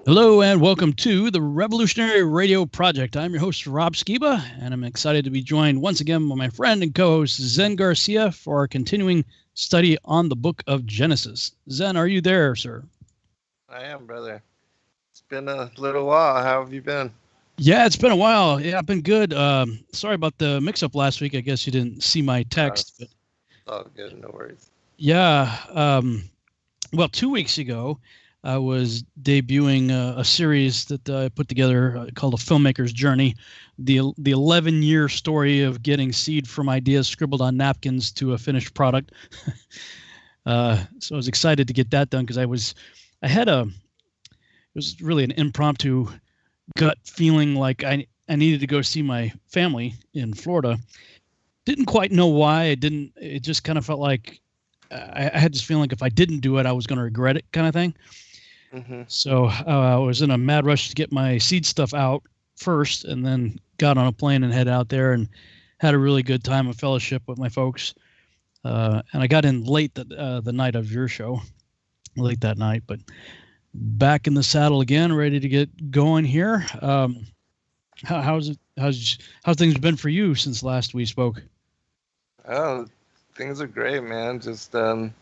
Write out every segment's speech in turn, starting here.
Hello and welcome to the Revolutionary Radio Project. I'm your host, Rob Skiba, and I'm excited to be joined once again by my friend and co-host, Zen Garcia, for our continuing study on the book of Genesis. Zen, are you there, sir? I am, brother. It's been a little while. How have you been? Yeah, it's been a while. Yeah, I've been good. Sorry about the mix-up last week. I guess you didn't see my text. But Oh, good. No worries. yeah, well, 2 weeks ago, I was debuting a series that I put together called A Filmmaker's Journey, the 11-year story of getting seed from ideas scribbled on napkins to a finished product. So I was excited to get that done because it was really an impromptu gut feeling like I needed to go see my family in Florida. Didn't quite know why. It just kind of felt like I had this feeling like if I didn't do it, I was going to regret it, kind of thing. Mm-hmm. So I was in a mad rush to get my seed stuff out first, and then got on a plane and head out there and had a really good time of fellowship with my folks. And I got in late the night of your show, late that night, but back in the saddle again, ready to get going here. How's things been for you since last we spoke? Oh, things are great, man. Just been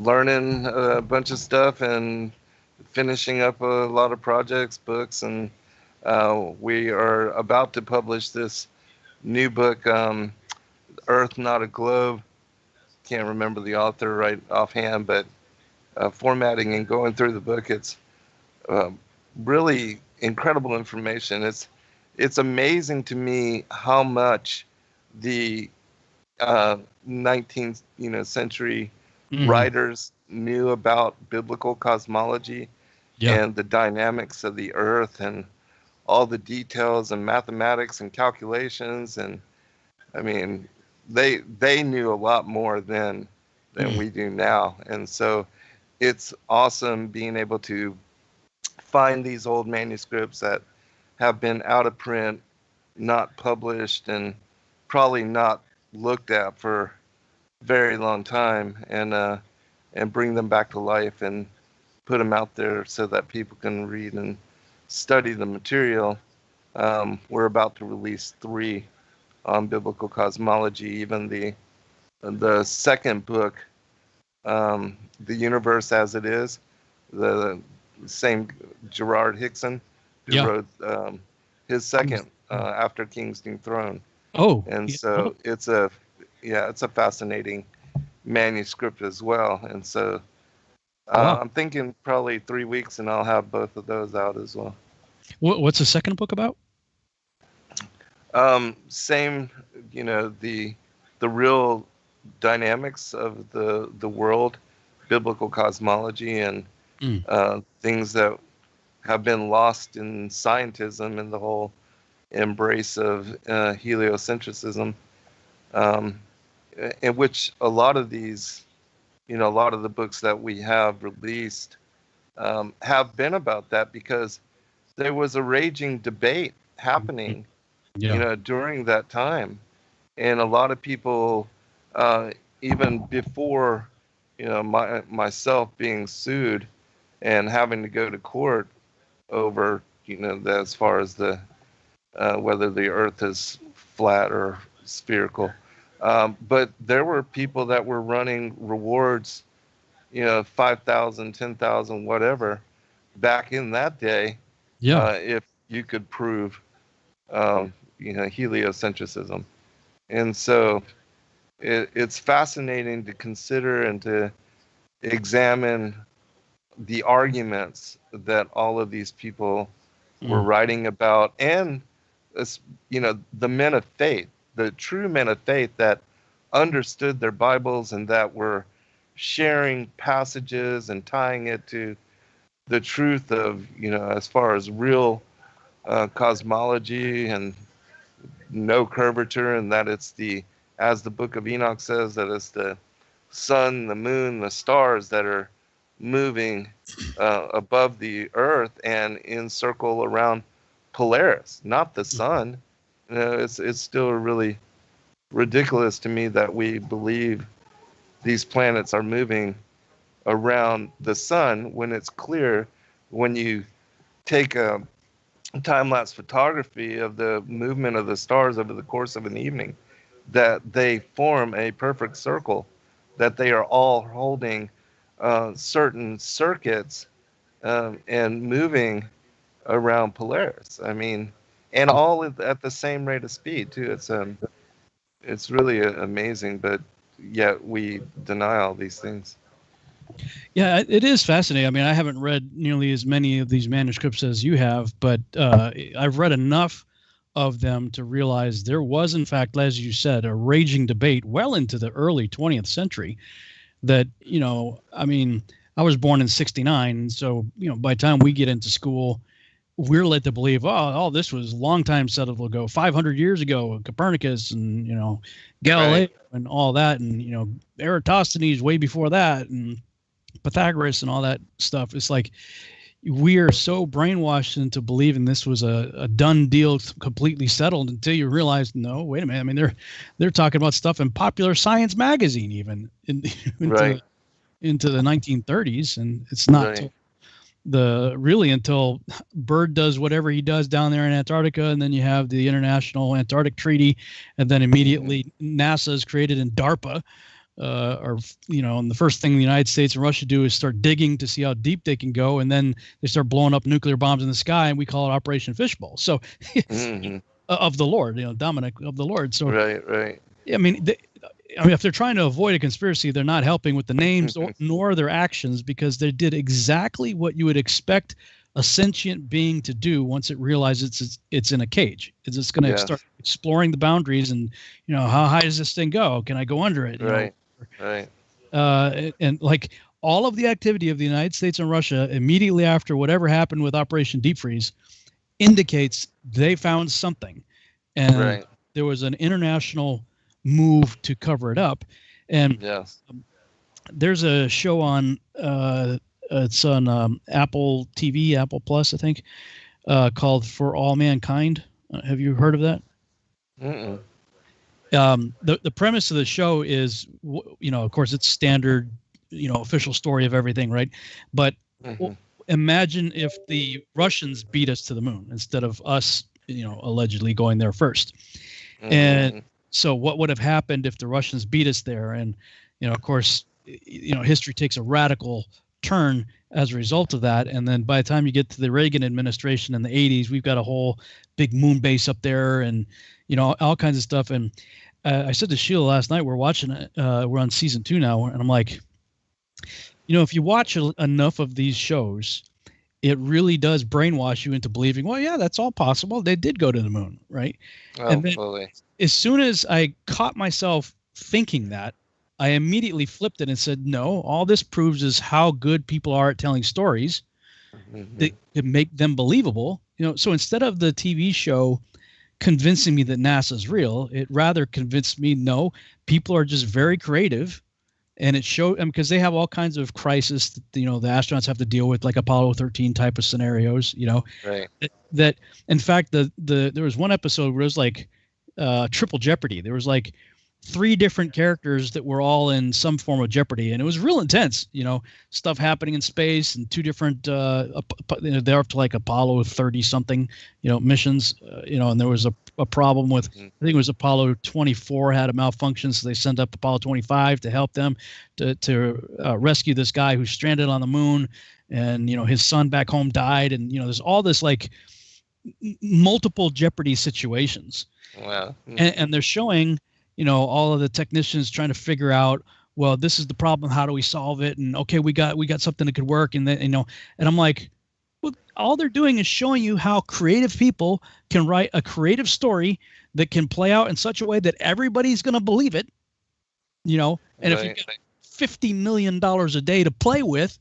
learning a bunch of stuff and finishing up a lot of projects, books, and we are about to publish this new book, Earth Not a Globe. Can't remember the author right offhand, but formatting and going through the book, it's really incredible information. It's amazing to me how much the 19th century writers knew about biblical cosmology and the dynamics of the earth and all the details and mathematics and calculations. And I mean, they knew a lot more than we do now. And so it's awesome being able to find these old manuscripts that have been out of print, not published, and probably not looked at for a very long time, and bring them back to life and put them out there so that people can read and study the material. We're about to release 3 on biblical cosmology. Even the second book, The Universe as It Is, the same Gerard Hickson who wrote his second after King's New Throne. Oh, and so it's a fascinating manuscript as well. And so I'm thinking probably 3 weeks and I'll have both of those out as well. What's the second book about? Same, the real dynamics of the world, biblical cosmology, and things that have been lost in scientism and the whole embrace of heliocentrism, in which a lot of these, a lot of the books that we have released have been about that, because there was a raging debate happening, during that time. And a lot of people, even before, myself being sued and having to go to court over, as far as the whether the earth is flat or spherical. But there were people that were running rewards, 5,000, 10,000, whatever, back in that day, if you could prove, heliocentrism. And so it's fascinating to consider and to examine the arguments that all of these people were writing about, and the men of faith, the true men of faith that understood their Bibles and that were sharing passages and tying it to the truth of, as far as real cosmology and no curvature, and that it's as the book of Enoch says, that it's the sun, the moon, the stars that are moving above the earth and in circle around Polaris, not the sun. It's still really ridiculous to me that we believe these planets are moving around the sun when it's clear. When you take a time-lapse photography of the movement of the stars over the course of an evening, that they form a perfect circle, that they are all holding certain circuits and moving around Polaris. I mean, and all at the same rate of speed too. It's really amazing, but yet we deny all these things. Yeah, it is fascinating. I mean, I haven't read nearly as many of these manuscripts as you have, but I've read enough of them to realize there was, in fact, as you said, a raging debate well into the early 20th century that, I mean, I was born in 1969. So, by the time we get into school, we're led to believe, oh, this was a long time settled ago, 500 years ago, Copernicus and, Galileo Right. and all that. And, Eratosthenes way before that. And Pythagoras and all that stuff. It's like we are so brainwashed into believing this was a done deal, completely settled, until you realize, no, wait a minute. I mean, they're talking about stuff in Popular Science magazine, even into the 1930s, and it's not until Byrd does whatever he does down there in Antarctica, and then you have the International Antarctic Treaty, and then immediately NASA is created in DARPA. And the first thing the United States and Russia do is start digging to see how deep they can go, and then they start blowing up nuclear bombs in the sky, and we call it Operation Fishbowl. So, of the Lord, Dominic of the Lord. So, right. I mean, if they're trying to avoid a conspiracy, they're not helping with the names nor their actions, because they did exactly what you would expect a sentient being to do once it realizes it's in a cage. It's just going to start exploring the boundaries, and how high does this thing go? Can I go under it? Right. And like all of the activity of the United States and Russia immediately after whatever happened with Operation Deep Freeze indicates they found something, and there was an international move to cover it up. And there's a show on it's on Apple TV, Apple Plus, I think, called For All Mankind. Have you heard of that? The premise of the show is, of course, it's standard, official story of everything, right? But imagine if the Russians beat us to the moon instead of us, allegedly going there first. And so what would have happened if the Russians beat us there? And, of course, history takes a radical turn as a result of that. And then by the time you get to the Reagan administration in the 80s, we've got a whole big moon base up there and, all kinds of stuff. And I said to Sheila last night, we're watching it. We're on season 2 now. And I'm like, if you watch enough of these shows, it really does brainwash you into believing, well, yeah, that's all possible. They did go to the moon, right? And then, as soon as I caught myself thinking that, I immediately flipped it and said, no, all this proves is how good people are at telling stories that can make them believable. So instead of the TV show convincing me that NASA's real, it rather convinced me, no, people are just very creative. And it showed them, because they have all kinds of crisis that, the astronauts have to deal with, like Apollo 13 type of scenarios, that in fact, there was one episode where it was like triple jeopardy. There was like 3 different characters that were all in some form of jeopardy, and it was real intense, stuff happening in space, and 2 different they're up to like Apollo 30 something missions, and there was a problem with, I think it was Apollo 24 had a malfunction, so they sent up Apollo 25 to help them to rescue this guy who's stranded on the moon, and his son back home died, and there's all this like multiple jeopardy situations. Wow. And they're showing all of the technicians trying to figure out, well, this is the problem, how do we solve it? And okay, we got something that could work. And then, and I'm like, well, all they're doing is showing you how creative people can write a creative story that can play out in such a way that everybody's going to believe it, and if you got $50 million a day to play with,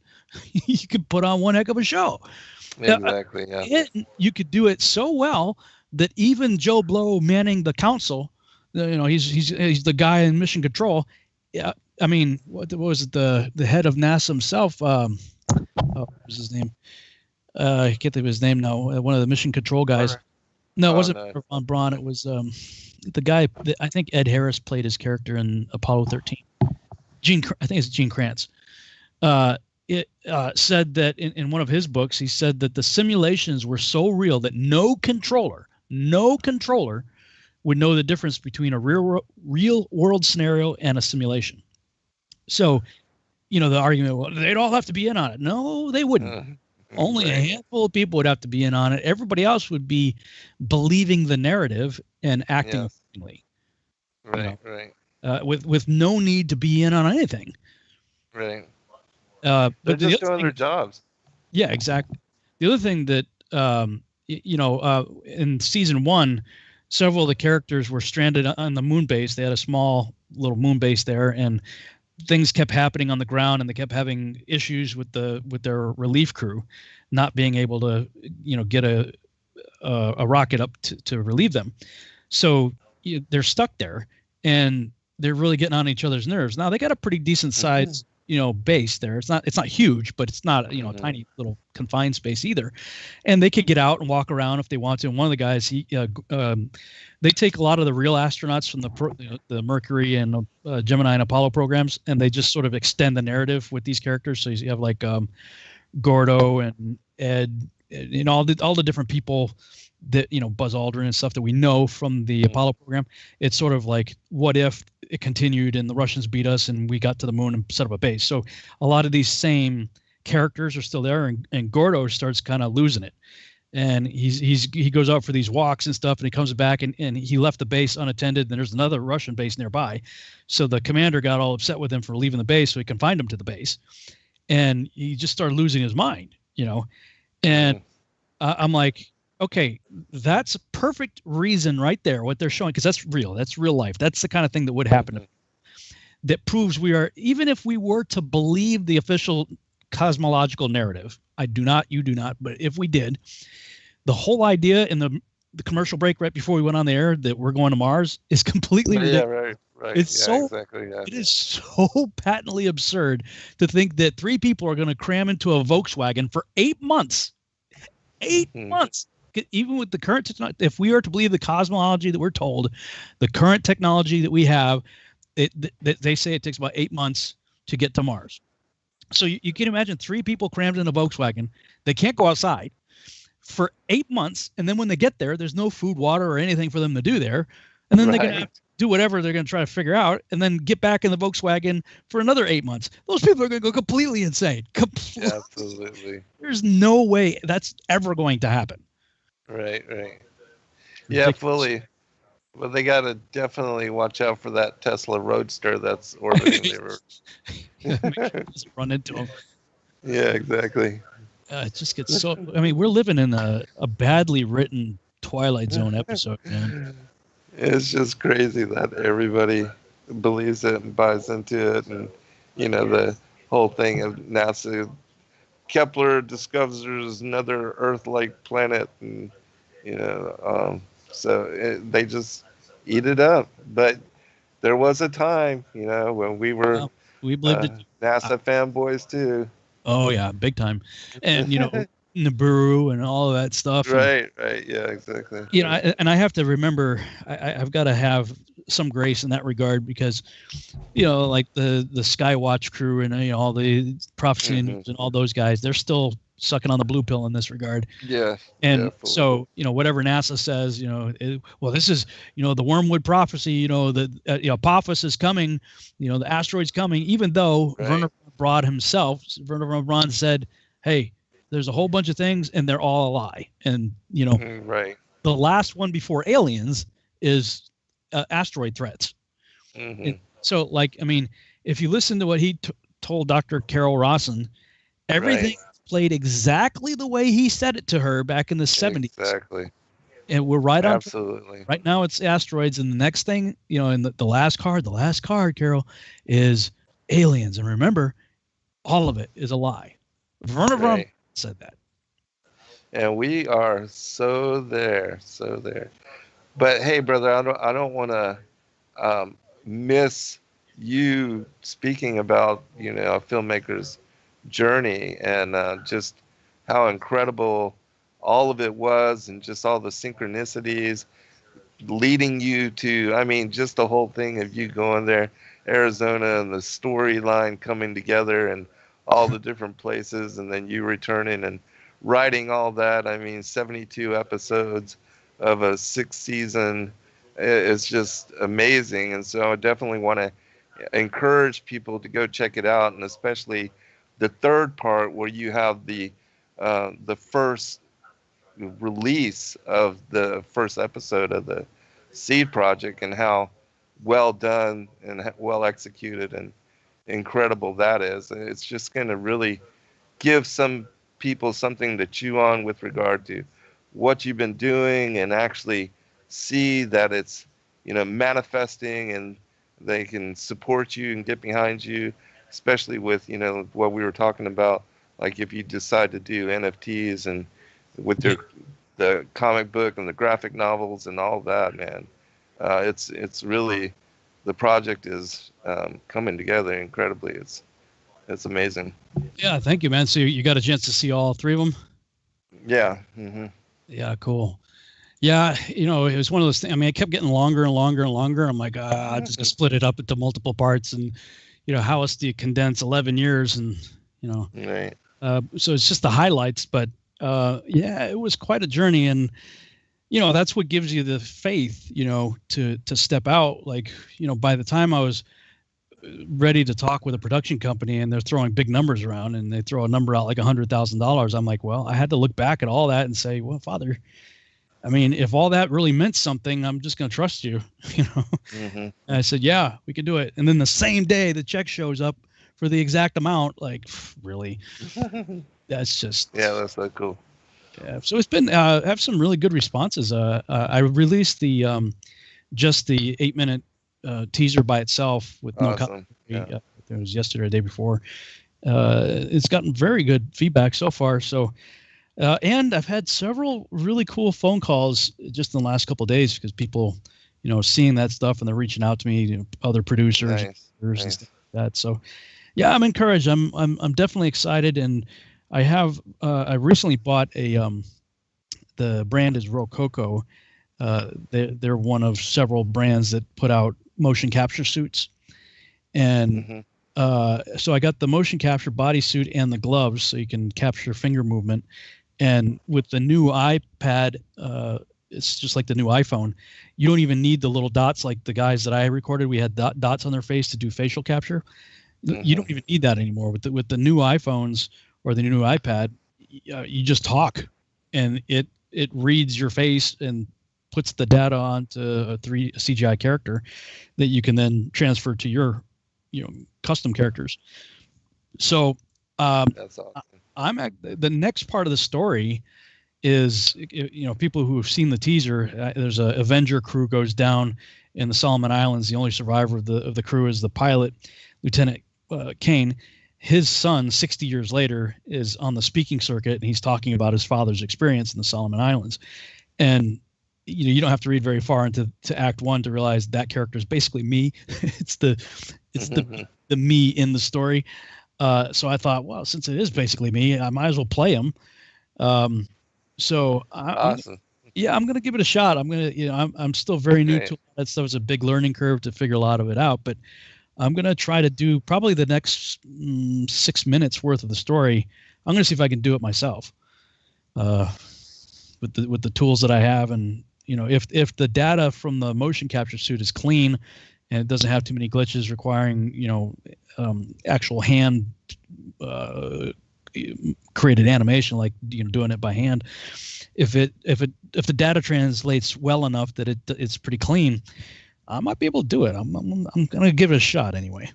you could put on one heck of a show. Exactly. Yeah. You could do it so well that even Joe Blow manning the council, he's the guy in mission control. Yeah, I mean, what was it? The head of NASA himself? What was his name? I can't think of his name now. One of the mission control guys. No, it wasn't von Braun. It was the guy that I think Ed Harris played his character in Apollo 13. I think it's Gene Kranz. it said that in one of his books, he said that the simulations were so real that no controller would know the difference between a real world scenario and a simulation. So, the argument, well, they'd all have to be in on it. No, they wouldn't. Only a handful of people would have to be in on it. Everybody else would be believing the narrative and acting accordingly. Right. With no need to be in on anything. Right. But they're just doing their jobs. Yeah, exactly. The other thing that, in season 1, several of the characters were stranded on the moon base. They had a small little moon base there, and things kept happening on the ground, and they kept having issues with their relief crew not being able to, get a rocket up to relieve them. So they're stuck there, and they're really getting on each other's nerves. Now they got a pretty decent size, base there. It's not huge, but it's not, a tiny little confined space either. And they could get out and walk around if they want to. And one of the guys, they take a lot of the real astronauts from the Mercury and Gemini and Apollo programs, and they just sort of extend the narrative with these characters. So you have like Gordo and Ed, all the different people that, Buzz Aldrin and stuff that we know from the Apollo program. It's sort of like, what if it continued and the Russians beat us and we got to the moon and set up a base? So a lot of these same characters are still there, and Gordo starts kind of losing it. And he goes out for these walks and stuff, and he comes back and he left the base unattended. And there's another Russian base nearby. So the commander got all upset with him for leaving the base, so he confined him to the base. And he just started losing his mind, And I'm like, okay, that's a perfect reason right there, what they're showing, because that's real life. That's the kind of thing that would happen. That proves even if we were to believe the official cosmological narrative, I do not, you do not, but if we did, the whole idea in the commercial break right before we went on the air that we're going to Mars is completely ridiculous. Right. It's it is so patently absurd to think that 3 people are going to cram into a Volkswagen for 8 months. 8 months. Even with the current technology, if we are to believe the cosmology that we're told, the current technology that we have, they say it takes about 8 months to get to Mars. So you can imagine 3 people crammed in a Volkswagen. They can't go outside for 8 months. And then when they get there, there's no food, water, or anything for them to do there. And then they're going to have to do whatever they're going to try to figure out, and then get back in the Volkswagen for another 8 months. Those people are going to go completely insane. Absolutely. There's no way that's ever going to happen. Right. Yeah, fully. Well, they got to definitely watch out for that Tesla Roadster that's orbiting the run into them. Yeah, exactly. It just gets so. I mean, we're living in a badly written Twilight Zone episode, man. It's just crazy that everybody believes it and buys into it, and the whole thing of NASA. Kepler discovers another Earth-like planet, and they just eat it up. But there was a time, when we were we believed NASA fanboys too. Oh yeah, big time, and Nibiru and all of that stuff. Right, yeah, exactly. And I have to remember, I've got to have some grace in that regard, because, like the Skywatch crew and all the Prophecy and all those guys, they're still sucking on the blue pill in this regard. Yeah. And so, whatever NASA says, this is, the Wormwood prophecy, the Apophis is coming, the asteroid's coming, even though Werner von Braun said, hey, there's a whole bunch of things and they're all a lie. And, the last one before aliens is asteroid threats. And so, if you listen to what he told Dr. Carol Rawson, everything played exactly the way he said it to her back in the 70s. Exactly. And we're right on. Absolutely. Right now it's asteroids. And the next thing, and the last card, Carol, is aliens. And remember, all of it is a lie. Werner von said that. And we are so there. But hey, brother, I don't want to miss you speaking about a filmmaker's journey and just how incredible all of it was, and just all the synchronicities leading you to, just the whole thing of you going there, Arizona, and the storyline coming together, and all the different places, and then you returning and writing all that. I mean, 72 episodes of a 6-season is just amazing. And so I definitely want to encourage people to go check it out, and especially the third part where you have the first release of the first episode of the Seed Project, and how well done and well executed and incredible that is. It's just going to really give some people something to chew on with regard to what you've been doing, and actually see that it's, manifesting, and they can support you and get behind you, especially with, what we were talking about, like if you decide to do NFTs and with the comic book and the graphic novels and all that, man. It's really, the project is coming together incredibly. It's amazing. Yeah, thank you, man. So you got a chance to see all 3 of them? Yeah. Mm-hmm. Yeah, cool. Yeah, it was one of those things. I mean, it kept getting longer and longer and longer. I'm like, I'm just gonna split it up into multiple parts, and how else do you condense 11 years? And right. So it's just the highlights, but yeah, it was quite a journey, and that's what gives you the faith, to step out. Like, by the time I was ready to talk with a production company, and they're throwing big numbers around, and they throw a number out like $100,000, I'm like, well, I had to look back at all that and say, well, Father, I mean, if all that really meant something, I'm just going to trust you, Mm-hmm. And I said, yeah, we can do it. And then the same day the check shows up for the exact amount, like, really, that's just, yeah, that's so cool. Yeah. So it's been, have some really good responses. I released the, just the 8-minute teaser by itself with no Awesome. commentary. It was yesterday or the day before. It's gotten very good feedback so far. So, and I've had several really cool phone calls just in the last couple of days, because people, seeing that stuff, and they're reaching out to me, other producers, and stuff like that. So, yeah, I'm encouraged. I'm definitely excited, and I have I recently bought the brand is Rococo. They're one of several brands that put out motion capture suits, and so I got the motion capture bodysuit and the gloves, so you can capture finger movement. And with the new iPad, it's just like the new iPhone. You don't even need the little dots like the guys that I recorded. We had dots on their face to do facial capture. You don't even need that anymore. With the new iPhones or the new iPad, you just talk, and it reads your face and puts the data onto a CGI character that you can then transfer to your custom characters. So that's awesome. I'm at the next part of the story is, people who have seen the teaser, there's a Avenger crew goes down in the Solomon Islands. The only survivor of the crew is the pilot, Lieutenant Kane. His son, 60 years later, is on the speaking circuit, and he's talking about his father's experience in the Solomon Islands. And you don't have to read very far into Act 1 to realize that character is basically me. it's the me in the story. So I thought, well, since it is basically me, I might as well play him. So awesome. I'm going to give it a shot. I'm going to, I'm still very new to that stuff. It's a big learning curve to figure a lot of it out, but I'm going to try to do probably the next 6 minutes worth of the story. I'm going to see if I can do it myself, with the tools that I have. And, if the data from the motion capture suit is clean and it doesn't have too many glitches requiring, actual hand created animation, like doing it by hand, if the data translates well enough that it's pretty clean, I might be able to do it. I'm gonna give it a shot anyway.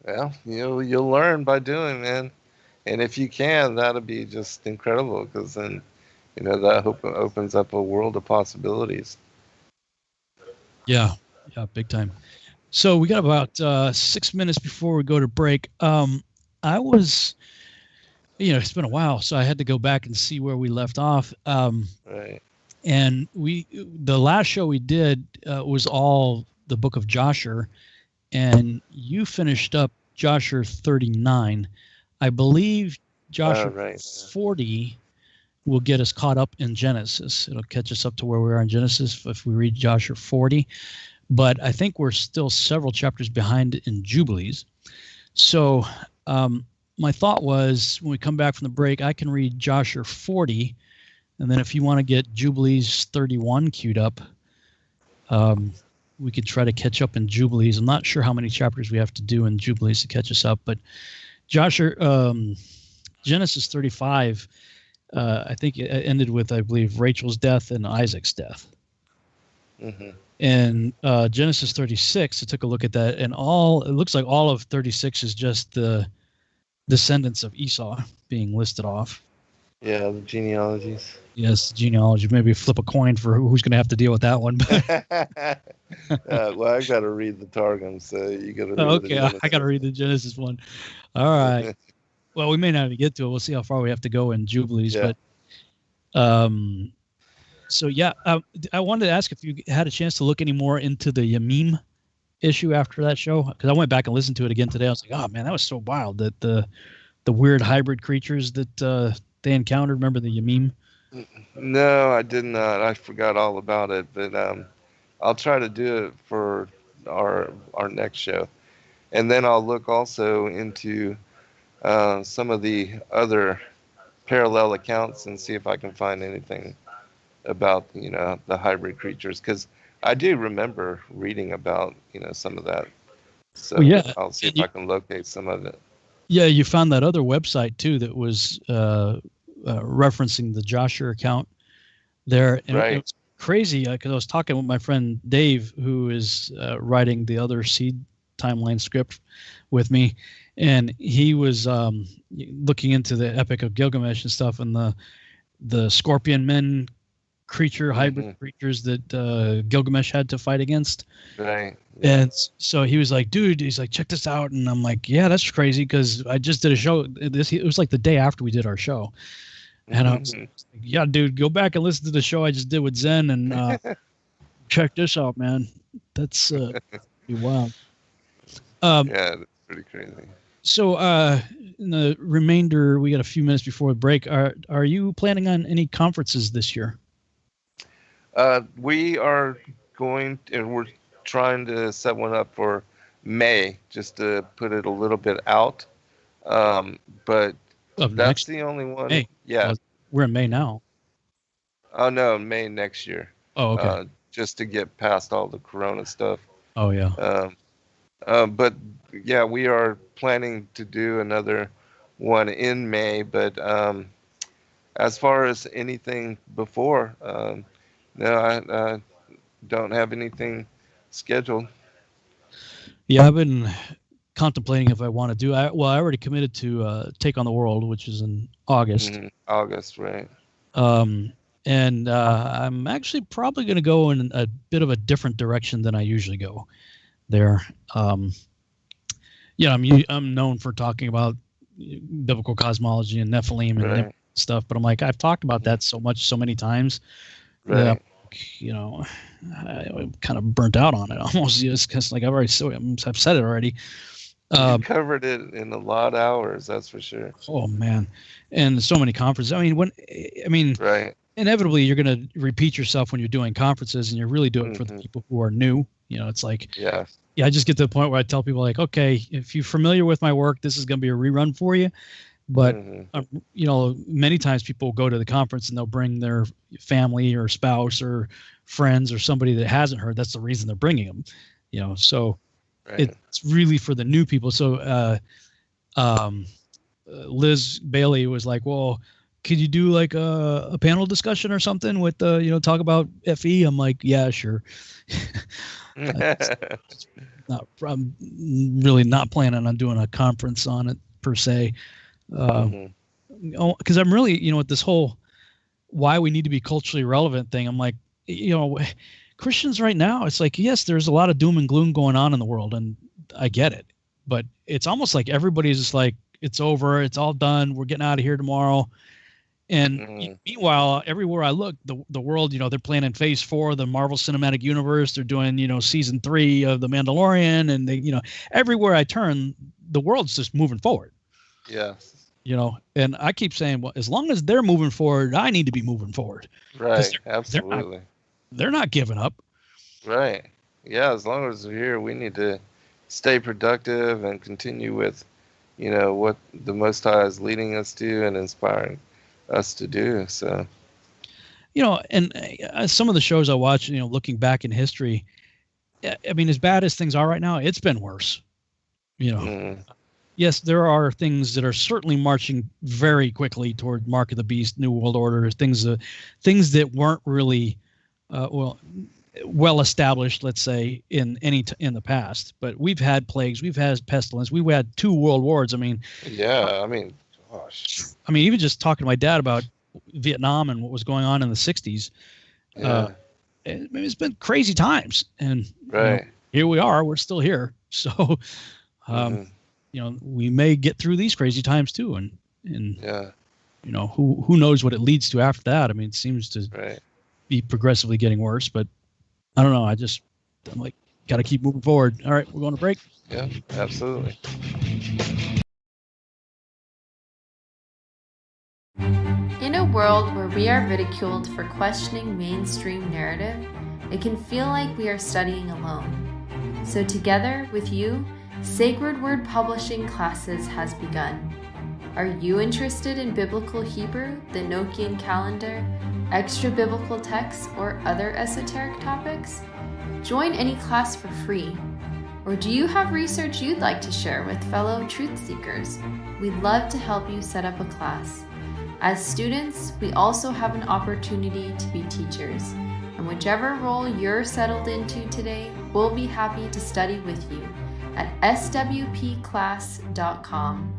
Well, you'll learn by doing, man. And if you can, that'll be just incredible, because then that opens up a world of possibilities. Yeah, big time. So we got about 6 minutes before we go to break. I was, it's been a while, so I had to go back and see where we left off. Right. And the last show we did was all the book of Joshua, and you finished up Joshua 39. I believe Joshua 40 will get us caught up in Genesis. It'll catch us up to where we are in Genesis if we read Joshua 40. But I think we're still several chapters behind in Jubilees. So My thought was when we come back from the break, I can read Joshua 40, and then if you want to get Jubilees 31 queued up, we could try to catch up in Jubilees. I'm not sure how many chapters we have to do in Jubilees to catch us up, but Joshua, Genesis 35, I think it ended with, I believe, Rachel's death and Isaac's death. Mm-hmm. And Genesis 36, I took a look at that, and it looks like all of 36 is just the descendants of Esau being listed off. Yeah, the genealogies. Yes, genealogy. Maybe flip a coin for who's going to have to deal with that one. Well, I got to read the Targum, so you got to read okay, I got to read the Genesis one. All right. Well, we may not even get to it. We'll see how far we have to go in Jubilees. Yeah. But so, yeah, I wanted to ask if you had a chance to look any more into the Yamim issue after that show, because I went back and listened to it again today. I was like, oh, man, that was so wild, that the weird hybrid creatures that they encountered. Remember the Yamim? No, I did not. I forgot all about it, but I'll try to do it for our next show. And then I'll look also into some of the other parallel accounts and see if I can find anything about, the hybrid creatures, because I do remember reading about, some of that. So well, yeah, I'll see if I can locate some of it. Yeah, you found that other website too that was referencing the Joshua account there. And right. It was crazy because I was talking with my friend Dave, who is writing the other seed timeline script with me, and he was looking into the Epic of Gilgamesh and stuff, and the scorpion men creature, hybrid creatures that Gilgamesh had to fight against. Right. Yeah. And so he was like, dude, he's like, check this out. And I'm like, yeah, that's crazy, because I just did a show. It was like the day after we did our show. And I was like, yeah, dude, go back and listen to the show I just did with Zen and check this out, man. That's wow. Yeah, that's pretty crazy. So in the remainder, we got a few minutes before the break. Are you planning on any conferences this year? We are going, and we're trying to set one up for May, just to put it a little bit out. But that's the only one. May. Yeah. Well, we're in May now. Oh, no, May next year. Oh, okay. Just to get past all the Corona stuff. Oh, yeah. But, yeah, we are planning to do another one in May. But as far as anything before, no, I don't have anything scheduled. Yeah, I've been contemplating if I want to do. I already committed to Take on the World, which is in August. August, right? And I'm actually probably going to go in a bit of a different direction than I usually go there. Yeah, I'm known for talking about biblical cosmology and Nephilim and stuff, but I'm like, I've talked about that so many times. Right. I'm kind of burnt out on it almost, just because like I've said it already. You covered it in a lot of hours, that's for sure. Oh man, and so many conferences. Right. Inevitably you're going to repeat yourself when you're doing conferences, and you're really doing it for the people who are new. It's like, yeah, I just get to the point where I tell people like, okay, if you're familiar with my work, this is going to be a rerun for you. But, many times people go to the conference and they'll bring their family or spouse or friends or somebody that hasn't heard. That's the reason they're bringing them, so it's really for the new people. So Liz Bailey was like, well, could you do like a panel discussion or something with, talk about FE? I'm like, yeah, sure. I'm really not planning on doing a conference on it per se. Because I'm really, with this whole why we need to be culturally relevant thing, I'm like, Christians right now, it's like, yes, there's a lot of doom and gloom going on in the world, and I get it, but it's almost like everybody's just like, it's over, it's all done, we're getting out of here tomorrow. And meanwhile, everywhere I look, the world, they're planning phase 4 of the Marvel Cinematic Universe, they're doing, season 3 of The Mandalorian, and they, everywhere I turn, the world's just moving forward. Yeah. And I keep saying, well, as long as they're moving forward, I need to be moving forward. Right. Absolutely. They're not giving up. Right. Yeah. As long as we're here, we need to stay productive and continue with, what the Most High is leading us to and inspiring us to do. So, and some of the shows I watch, looking back in history, I mean, as bad as things are right now, it's been worse. Yes, there are things that are certainly marching very quickly toward Mark of the Beast, New World Order, things that weren't really well established, let's say, in the past. But we've had plagues, we've had pestilence, we've had 2 world wars. I mean, gosh. I mean, even just talking to my dad about Vietnam and what was going on in the 60s, it's been crazy times. And here we are, we're still here. So, we may get through these crazy times too. And who knows what it leads to after that. I mean, it seems to be progressively getting worse, but I don't know. I'm like, got to keep moving forward. All right, we're going to break. Yeah, absolutely. In a world where we are ridiculed for questioning mainstream narrative, it can feel like we are studying alone. So together with you, Sacred Word Publishing classes has begun. Are you interested in biblical Hebrew, the Enochian calendar, extra biblical texts, or other esoteric topics? Join any class for free. Or do you have research you'd like to share with fellow truth seekers? We'd love to help you set up a class. As students, we also have an opportunity to be teachers, and whichever role you're settled into today, we'll be happy to study with you at swpclass.com.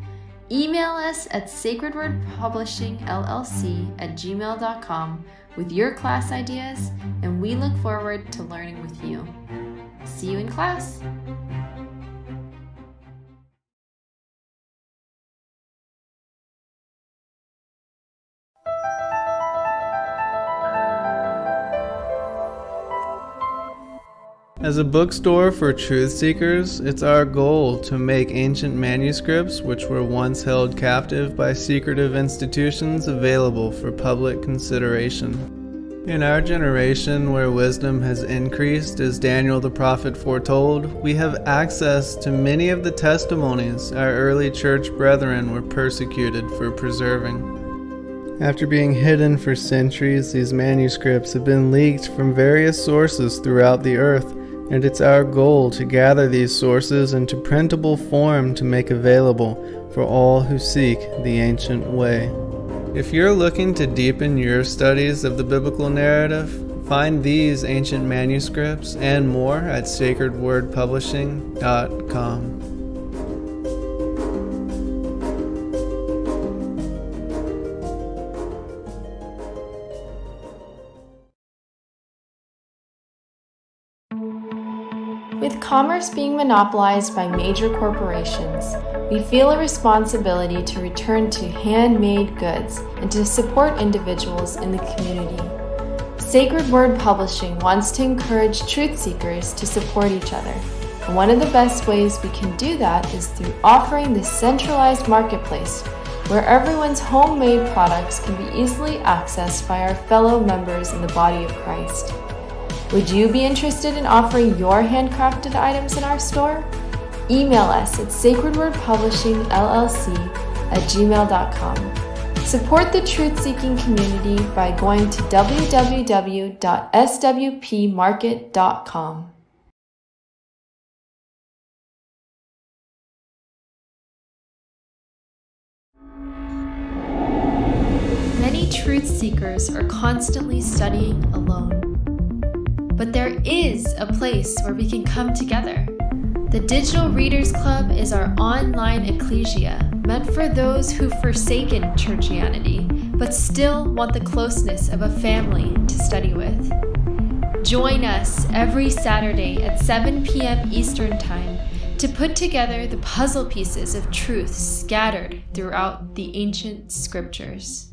Email us at sacredwordpublishingllc@gmail.com with your class ideas, and we look forward to learning with you. See you in class! As a bookstore for truth seekers, it's our goal to make ancient manuscripts which were once held captive by secretive institutions available for public consideration. In our generation, where wisdom has increased as Daniel the prophet foretold, we have access to many of the testimonies our early church brethren were persecuted for preserving. After being hidden for centuries, these manuscripts have been leaked from various sources throughout the earth, and it's our goal to gather these sources into printable form to make available for all who seek the ancient way. If you're looking to deepen your studies of the biblical narrative, find these ancient manuscripts and more at sacredwordpublishing.com. With commerce being monopolized by major corporations, we feel a responsibility to return to handmade goods and to support individuals in the community. Sacred Word Publishing wants to encourage truth seekers to support each other, and one of the best ways we can do that is through offering this centralized marketplace where everyone's homemade products can be easily accessed by our fellow members in the body of Christ. Would you be interested in offering your handcrafted items in our store? Email us at sacredwordpublishingllc@gmail.com. Support the truth-seeking community by going to www.swpmarket.com. Many truth seekers are constantly studying alone. But there is a place where we can come together. The Digital Readers Club is our online ecclesia meant for those who've forsaken churchianity, but still want the closeness of a family to study with. Join us every Saturday at 7 p.m. Eastern Time to put together the puzzle pieces of truth scattered throughout the ancient scriptures.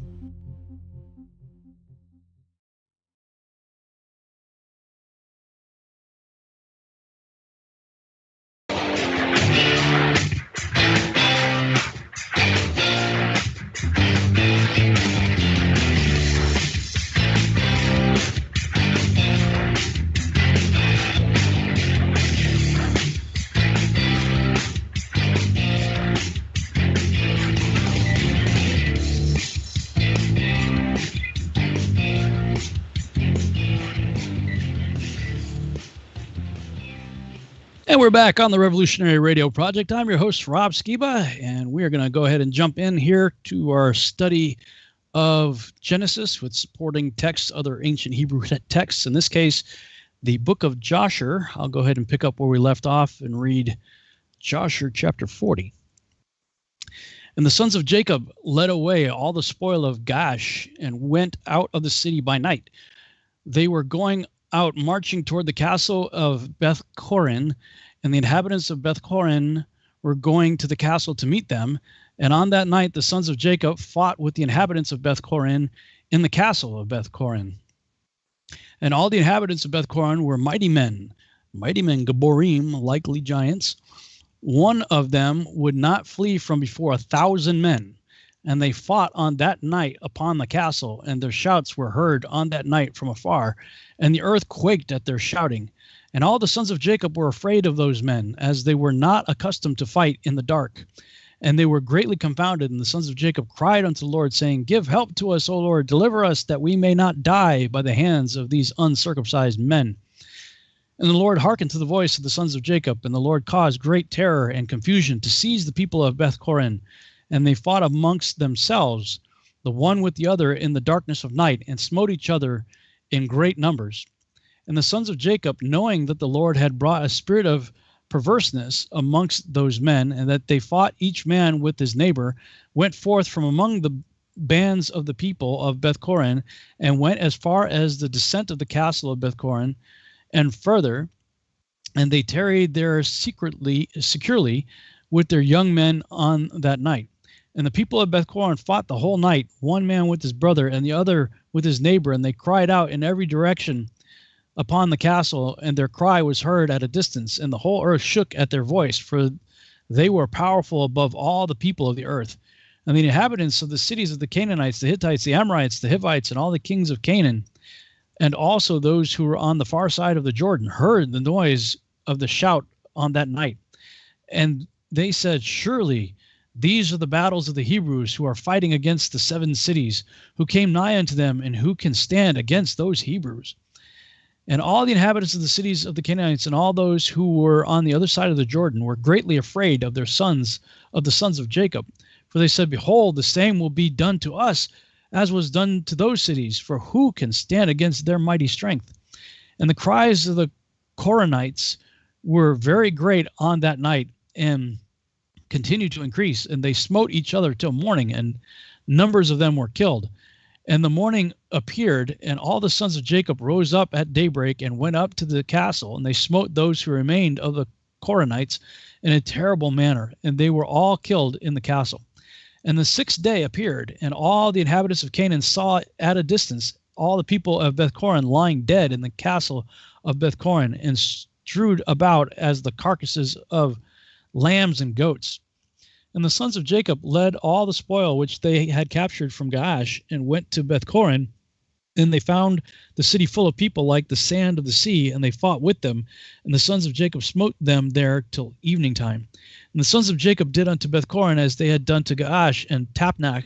And we're back on the Revolutionary Radio Project. I'm your host, Rob Skiba, and we're going to go ahead and jump in here to our study of Genesis with supporting texts, other ancient Hebrew texts. In this case, the book of Joshua. I'll go ahead and pick up where we left off and read Joshua chapter 40. And the sons of Jacob led away all the spoil of Gash and went out of the city by night. They were going out marching toward the castle of Beth Corin, and the inhabitants of Beth Corin were going to the castle to meet them. And on that night, the sons of Jacob fought with the inhabitants of Beth Corin in the castle of Beth Corin. And all the inhabitants of Beth Corin were mighty men, Gaborim, likely giants. One of them would not flee from before 1,000 men. And they fought on that night upon the castle, and their shouts were heard on that night from afar, and the earth quaked at their shouting. And all the sons of Jacob were afraid of those men, as they were not accustomed to fight in the dark. And they were greatly confounded, and the sons of Jacob cried unto the Lord, saying, Give help to us, O Lord, deliver us, that we may not die by the hands of these uncircumcised men. And the Lord hearkened to the voice of the sons of Jacob, and the Lord caused great terror and confusion to seize the people of Beth Corin. And they fought amongst themselves, the one with the other in the darkness of night, and smote each other in great numbers. And the sons of Jacob, knowing that the Lord had brought a spirit of perverseness amongst those men, and that they fought each man with his neighbor, went forth from among the bands of the people of Beth Corin, and went as far as the descent of the castle of Beth Corin, and further, and they tarried there securely with their young men on that night. And the people of Beth Corin fought the whole night, one man with his brother and the other with his neighbor, and they cried out in every direction upon the castle, and their cry was heard at a distance, and the whole earth shook at their voice, for they were powerful above all the people of the earth. And the inhabitants of the cities of the Canaanites, the Hittites, the Amorites, the Hivites, and all the kings of Canaan, and also those who were on the far side of the Jordan, heard the noise of the shout on that night. And they said, Surely these are the battles of the Hebrews who are fighting against the 7 cities, who came nigh unto them, and who can stand against those Hebrews? And all the inhabitants of the cities of the Canaanites and all those who were on the other side of the Jordan were greatly afraid of their sons, of the sons of Jacob. For they said, Behold, the same will be done to us as was done to those cities, for who can stand against their mighty strength? And the cries of the Corinites were very great on that night, and continued to increase, and they smote each other till morning, and numbers of them were killed. And the morning appeared, and all the sons of Jacob rose up at daybreak and went up to the castle, and they smote those who remained of the Corinites in a terrible manner, and they were all killed in the castle. And the 6th day appeared, and all the inhabitants of Canaan saw at a distance all the people of Beth Corin lying dead in the castle of Beth Corin, and strewed about as the carcasses of lambs and goats. And the sons of Jacob led all the spoil which they had captured from Gaash, and went to Beth Corin, and they found the city full of people like the sand of the sea, and they fought with them. And the sons of Jacob smote them there till evening time. And the sons of Jacob did unto Beth Corin as they had done to Gaash and Tapnach,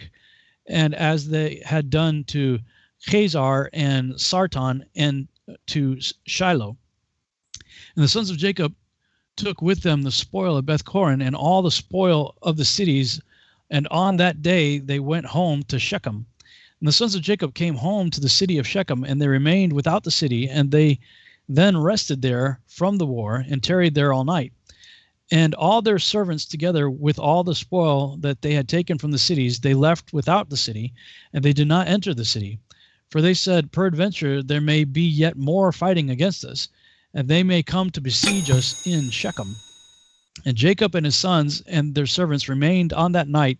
and as they had done to Chazar and Sarton, and to Shiloh. And the sons of Jacob took with them the spoil of Beth Corin and all the spoil of the cities, and on that day they went home to Shechem. And the sons of Jacob came home to the city of Shechem, and they remained without the city, and they then rested there from the war, and tarried there all night. And all their servants, together with all the spoil that they had taken from the cities, they left without the city, and they did not enter the city. For they said, Peradventure there may be yet more fighting against us, and they may come to besiege us in Shechem. And Jacob and his sons and their servants remained on that night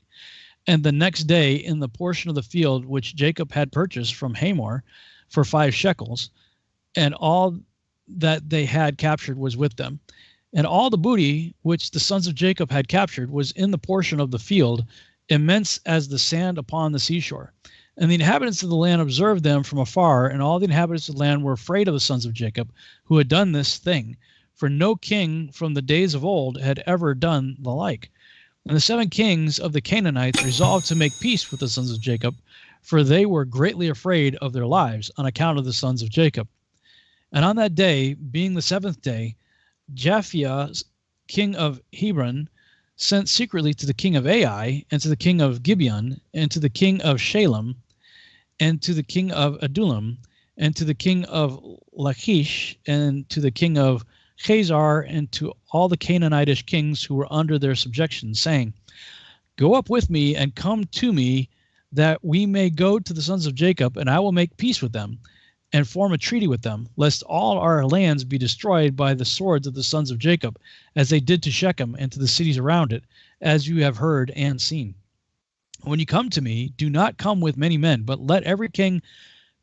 and the next day in the portion of the field which Jacob had purchased from Hamor for 5 shekels, and all that they had captured was with them. And all the booty which the sons of Jacob had captured was in the portion of the field, immense as the sand upon the seashore. And the inhabitants of the land observed them from afar, and all the inhabitants of the land were afraid of the sons of Jacob, who had done this thing, for no king from the days of old had ever done the like. And the 7 kings of the Canaanites resolved to make peace with the sons of Jacob, for they were greatly afraid of their lives on account of the sons of Jacob. And on that day, being the 7th day, Japhia, king of Hebron, sent secretly to the king of Ai, and to the king of Gibeon, and to the king of Shalem, and to the king of Adullam, and to the king of Lachish, and to the king of Chazar, and to all the Canaanitish kings who were under their subjection, saying, Go up with me and come to me, that we may go to the sons of Jacob, and I will make peace with them, and form a treaty with them, lest all our lands be destroyed by the swords of the sons of Jacob, as they did to Shechem and to the cities around it, as you have heard and seen. When you come to me, do not come with many men, but let every king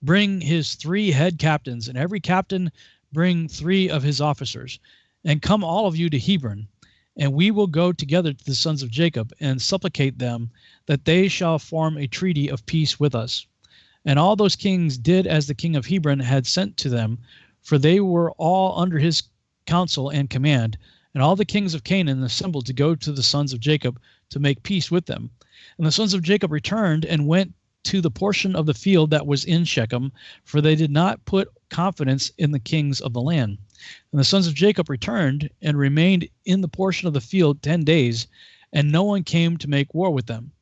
bring his 3 head captains, and every captain bring 3 of his officers, and come all of you to Hebron, and we will go together to the sons of Jacob, and supplicate them that they shall form a treaty of peace with us. And all those kings did as the king of Hebron had sent to them, for they were all under his counsel and command. And all the kings of Canaan assembled to go to the sons of Jacob to make peace with them. And the sons of Jacob returned and went to the portion of the field that was in Shechem, for they did not put confidence in the kings of the land. And the sons of Jacob returned and remained in the portion of the field 10 days, and no one came to make war with them.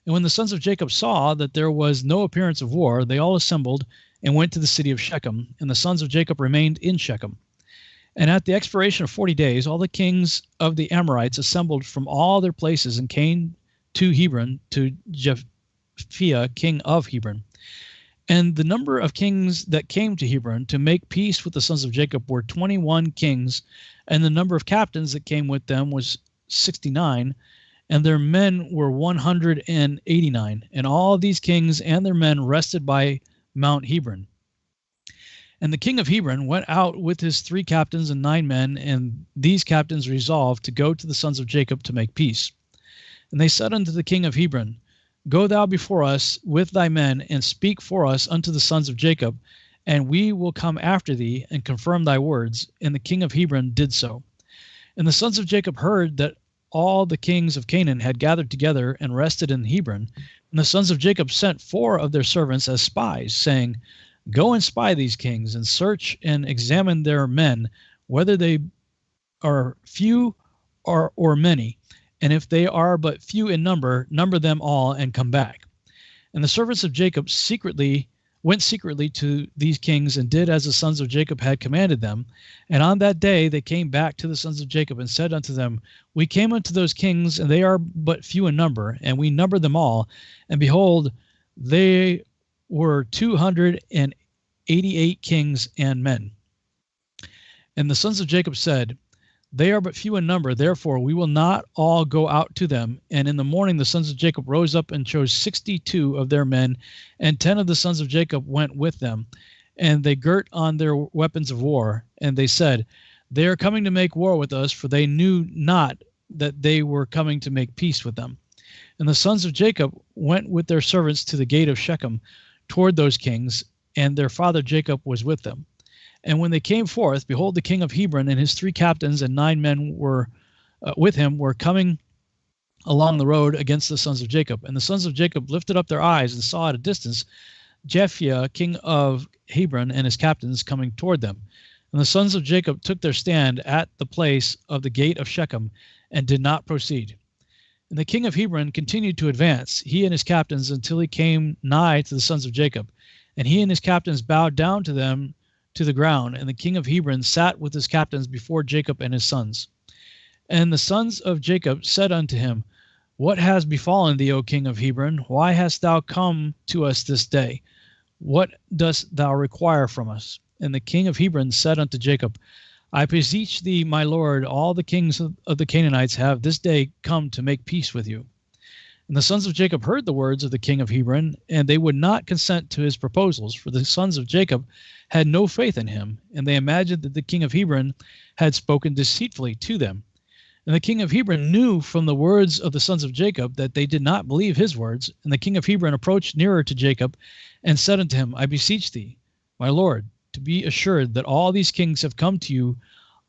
And when the sons of Jacob saw that there was no appearance of war, they all assembled and went to the city of Shechem, and the sons of Jacob remained in Shechem. And at the expiration of 40 days, all the kings of the Amorites assembled from all their places and came to Hebron, to Japhia, king of Hebron. And the number of kings that came to Hebron to make peace with the sons of Jacob were 21 kings, and the number of captains that came with them was 69, and their men were 189. And all these kings and their men rested by Mount Hebron. And the king of Hebron went out with his 3 captains and 9 men, and these captains resolved to go to the sons of Jacob to make peace. And they said unto the king of Hebron, Go thou before us with thy men, and speak for us unto the sons of Jacob, and we will come after thee, and confirm thy words. And the king of Hebron did so. And the sons of Jacob heard that all the kings of Canaan had gathered together and rested in Hebron. And the sons of Jacob sent 4 of their servants as spies, saying, Go and spy these kings, and search and examine their men, whether they are few or many. And if they are but few in number, number them all and come back. And the servants of Jacob went secretly to these kings, and did as the sons of Jacob had commanded them. And on that day they came back to the sons of Jacob, and said unto them, We came unto those kings, and they are but few in number, and we numbered them all. And behold, they were 288 kings and men. And the sons of Jacob said, They are but few in number, therefore we will not all go out to them. And in the morning the sons of Jacob rose up and chose 62 of their men, and 10 of the sons of Jacob went with them. And they girt on their weapons of war, and they said, They are coming to make war with us, for they knew not that they were coming to make peace with them. And the sons of Jacob went with their servants to the gate of Shechem toward those kings, and their father Jacob was with them. And when they came forth, behold, the king of Hebron and his 3 captains and 9 men were with him were coming along the road against the sons of Jacob. And the sons of Jacob lifted up their eyes and saw at a distance Japhia, king of Hebron, and his captains coming toward them. And the sons of Jacob took their stand at the place of the gate of Shechem, and did not proceed. And the king of Hebron continued to advance, he and his captains, until he came nigh to the sons of Jacob. And he and his captains bowed down to them to the ground, and the king of Hebron sat with his captains before Jacob and his sons. And the sons of Jacob said unto him, What has befallen thee, O king of Hebron? Why hast thou come to us this day? What dost thou require from us? And the king of Hebron said unto Jacob, I beseech thee, my lord, all the kings of the Canaanites have this day come to make peace with you. And the sons of Jacob heard the words of the king of Hebron, and they would not consent to his proposals, for the sons of Jacob had no faith in him, and they imagined that the king of Hebron had spoken deceitfully to them. And the king of Hebron knew from the words of the sons of Jacob that they did not believe his words. And the king of Hebron approached nearer to Jacob, and said unto him, I beseech thee, my lord, to be assured that all these kings have come to you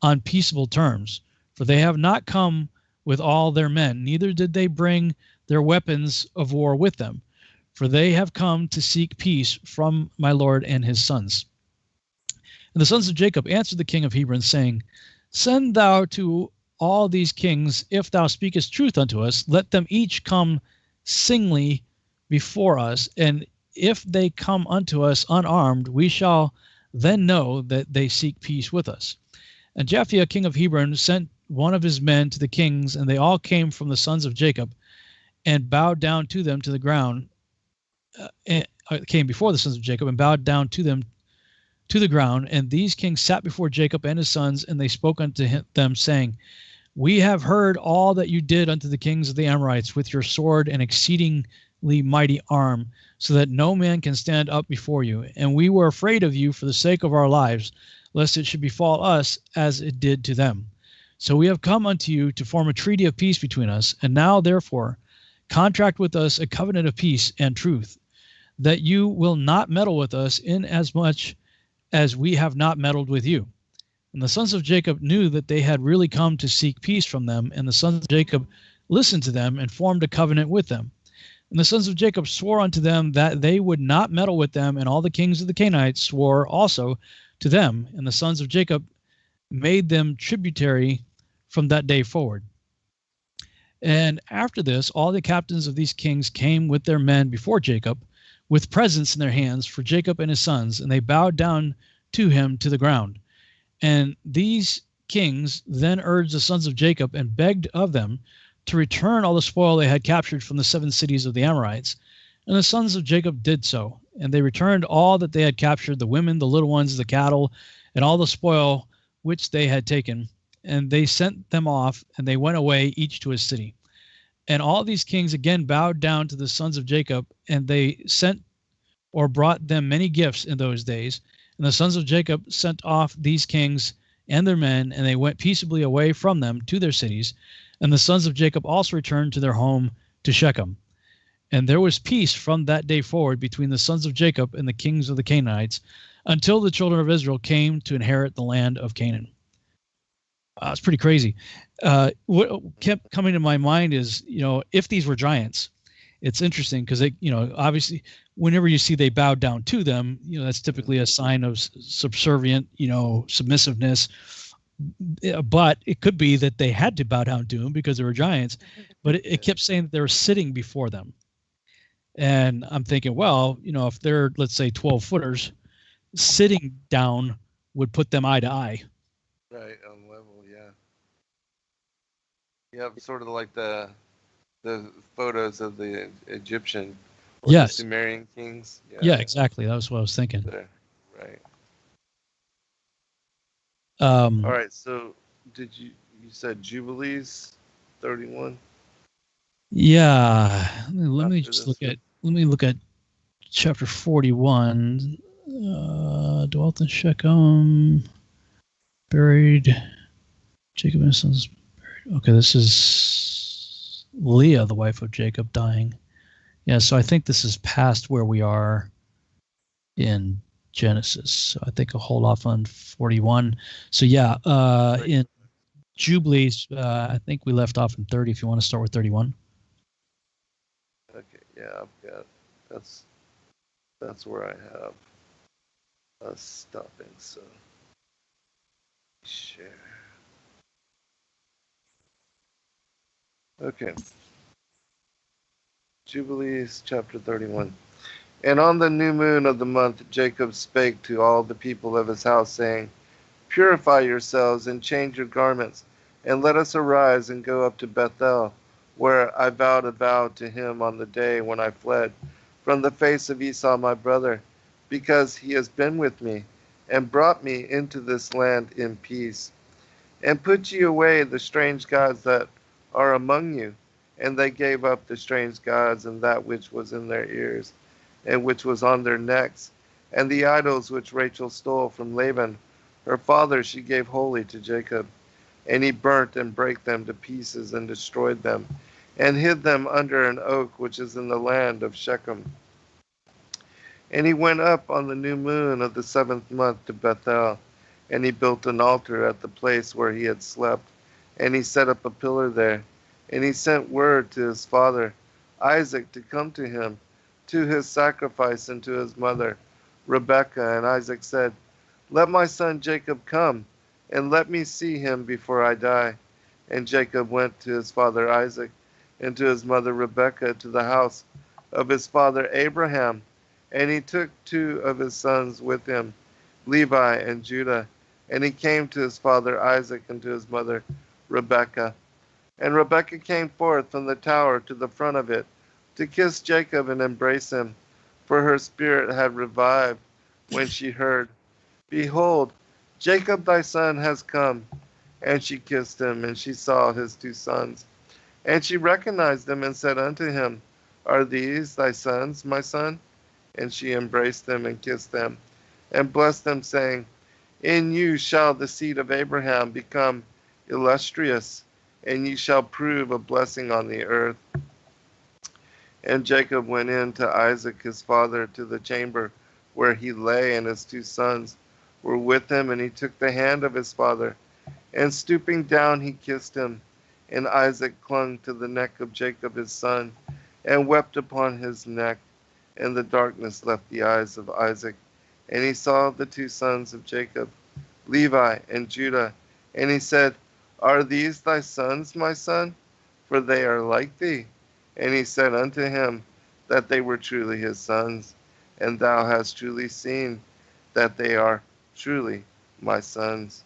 on peaceable terms, for they have not come with all their men, neither did they bring their weapons of war with them, for they have come to seek peace from my lord and his sons. And the sons of Jacob answered the king of Hebron, saying, Send thou to all these kings, if thou speakest truth unto us, let them each come singly before us, and if they come unto us unarmed, we shall then know that they seek peace with us. And Japhia, king of Hebron, sent one of his men to the kings, and they all came from the sons of Jacob, and bowed down to them to the ground, came before the sons of Jacob, and bowed down to them to the ground. And these kings sat before Jacob and his sons, and they spoke unto them, saying, We have heard all that you did unto the kings of the Amorites with your sword and exceedingly mighty arm, so that no man can stand up before you. And we were afraid of you for the sake of our lives, lest it should befall us as it did to them. So we have come unto you to form a treaty of peace between us. And now, therefore, contract with us a covenant of peace and truth, that you will not meddle with us inasmuch as we have not meddled with you. And the sons of Jacob knew that they had really come to seek peace from them, and the sons of Jacob listened to them and formed a covenant with them. And the sons of Jacob swore unto them that they would not meddle with them, and all the kings of the Canaanites swore also to them. And the sons of Jacob made them tributary from that day forward. And after this, all the captains of these kings came with their men before Jacob, with presents in their hands for Jacob and his sons, and they bowed down to him to the ground. And these kings then urged the sons of Jacob and begged of them to return all the spoil they had captured from the 7 cities of the Amorites. And the sons of Jacob did so. And they returned all that they had captured, the women, the little ones, the cattle, and all the spoil which they had taken. And they sent them off, and they went away each to his city. And all these kings again bowed down to the sons of Jacob, and they sent or brought them many gifts in those days. And the sons of Jacob sent off these kings and their men, and they went peaceably away from them to their cities. And the sons of Jacob also returned to their home to Shechem. And there was peace from that day forward between the sons of Jacob and the kings of the Canaanites, until the children of Israel came to inherit the land of Canaan. It's pretty crazy. What kept coming to my mind is, if these were giants, it's interesting because they, obviously, whenever you see they bowed down to them, that's typically a sign of subservient, submissiveness. But it could be that they had to bow down to them because they were giants. But it kept saying that they were sitting before them. And I'm thinking, well, if they're, let's say, 12 footers, sitting down would put them eye to eye. Right, on level, yeah. Yeah, sort of like the photos of the Egyptian or the Sumerian kings. Yeah, exactly. That was what I was thinking. There. Right. All right, so you said Jubilees 31? Yeah. Let me look at chapter 41. Dwelt in Shechem, buried Jacob and his sons buried. Okay, this is Leah, the wife of Jacob, dying. Yeah, so I think this is past where we are in Genesis. So I think I'll hold off on 41. So yeah, in Jubilees, I think we left off in 30. If you want to start with 31. Okay, yeah, I've got that's where I have us stopping. So share. Okay. Jubilees chapter 31. And on the new moon of the month, Jacob spake to all the people of his house, saying, Purify yourselves and change your garments, and let us arise and go up to Bethel, where I vowed a vow to him on the day when I fled from the face of Esau my brother, because he has been with me, and brought me into this land in peace. And put ye away the strange gods that are among you. And they gave up the strange gods and that which was in their ears, and which was on their necks, and the idols which Rachel stole from Laban, her father, she gave wholly to Jacob. And he burnt and brake them to pieces and destroyed them, and hid them under an oak which is in the land of Shechem. And he went up on the new moon of the 7th month to Bethel, and he built an altar at the place where he had slept, and he set up a pillar there. And he sent word to his father Isaac to come to him, to his sacrifice, and to his mother Rebekah. And Isaac said, Let my son Jacob come, and let me see him before I die. And Jacob went to his father Isaac and to his mother Rebekah to the house of his father Abraham. And he took 2 of his sons with him, Levi and Judah. And he came to his father Isaac and to his mother Rebekah. And Rebekah came forth from the tower to the front of it, to kiss Jacob and embrace him, for her spirit had revived when she heard, Behold, Jacob thy son has come. And she kissed him, and she saw his 2 sons. And she recognized them and said unto him, Are these thy sons, my son? And she embraced them and kissed them, and blessed them, saying, In you shall the seed of Abraham become illustrious, and ye shall prove a blessing on the earth. And Jacob went in to Isaac his father to the chamber where he lay, and his 2 sons were with him, and he took the hand of his father, and stooping down he kissed him. And Isaac clung to the neck of Jacob his son, and wept upon his neck. And the darkness left the eyes of Isaac, and he saw the 2 sons of Jacob, Levi and Judah. And he said, Are these thy sons, my son? For they are like thee. And he said unto him that they were truly his sons, and thou hast truly seen that they are truly my sons.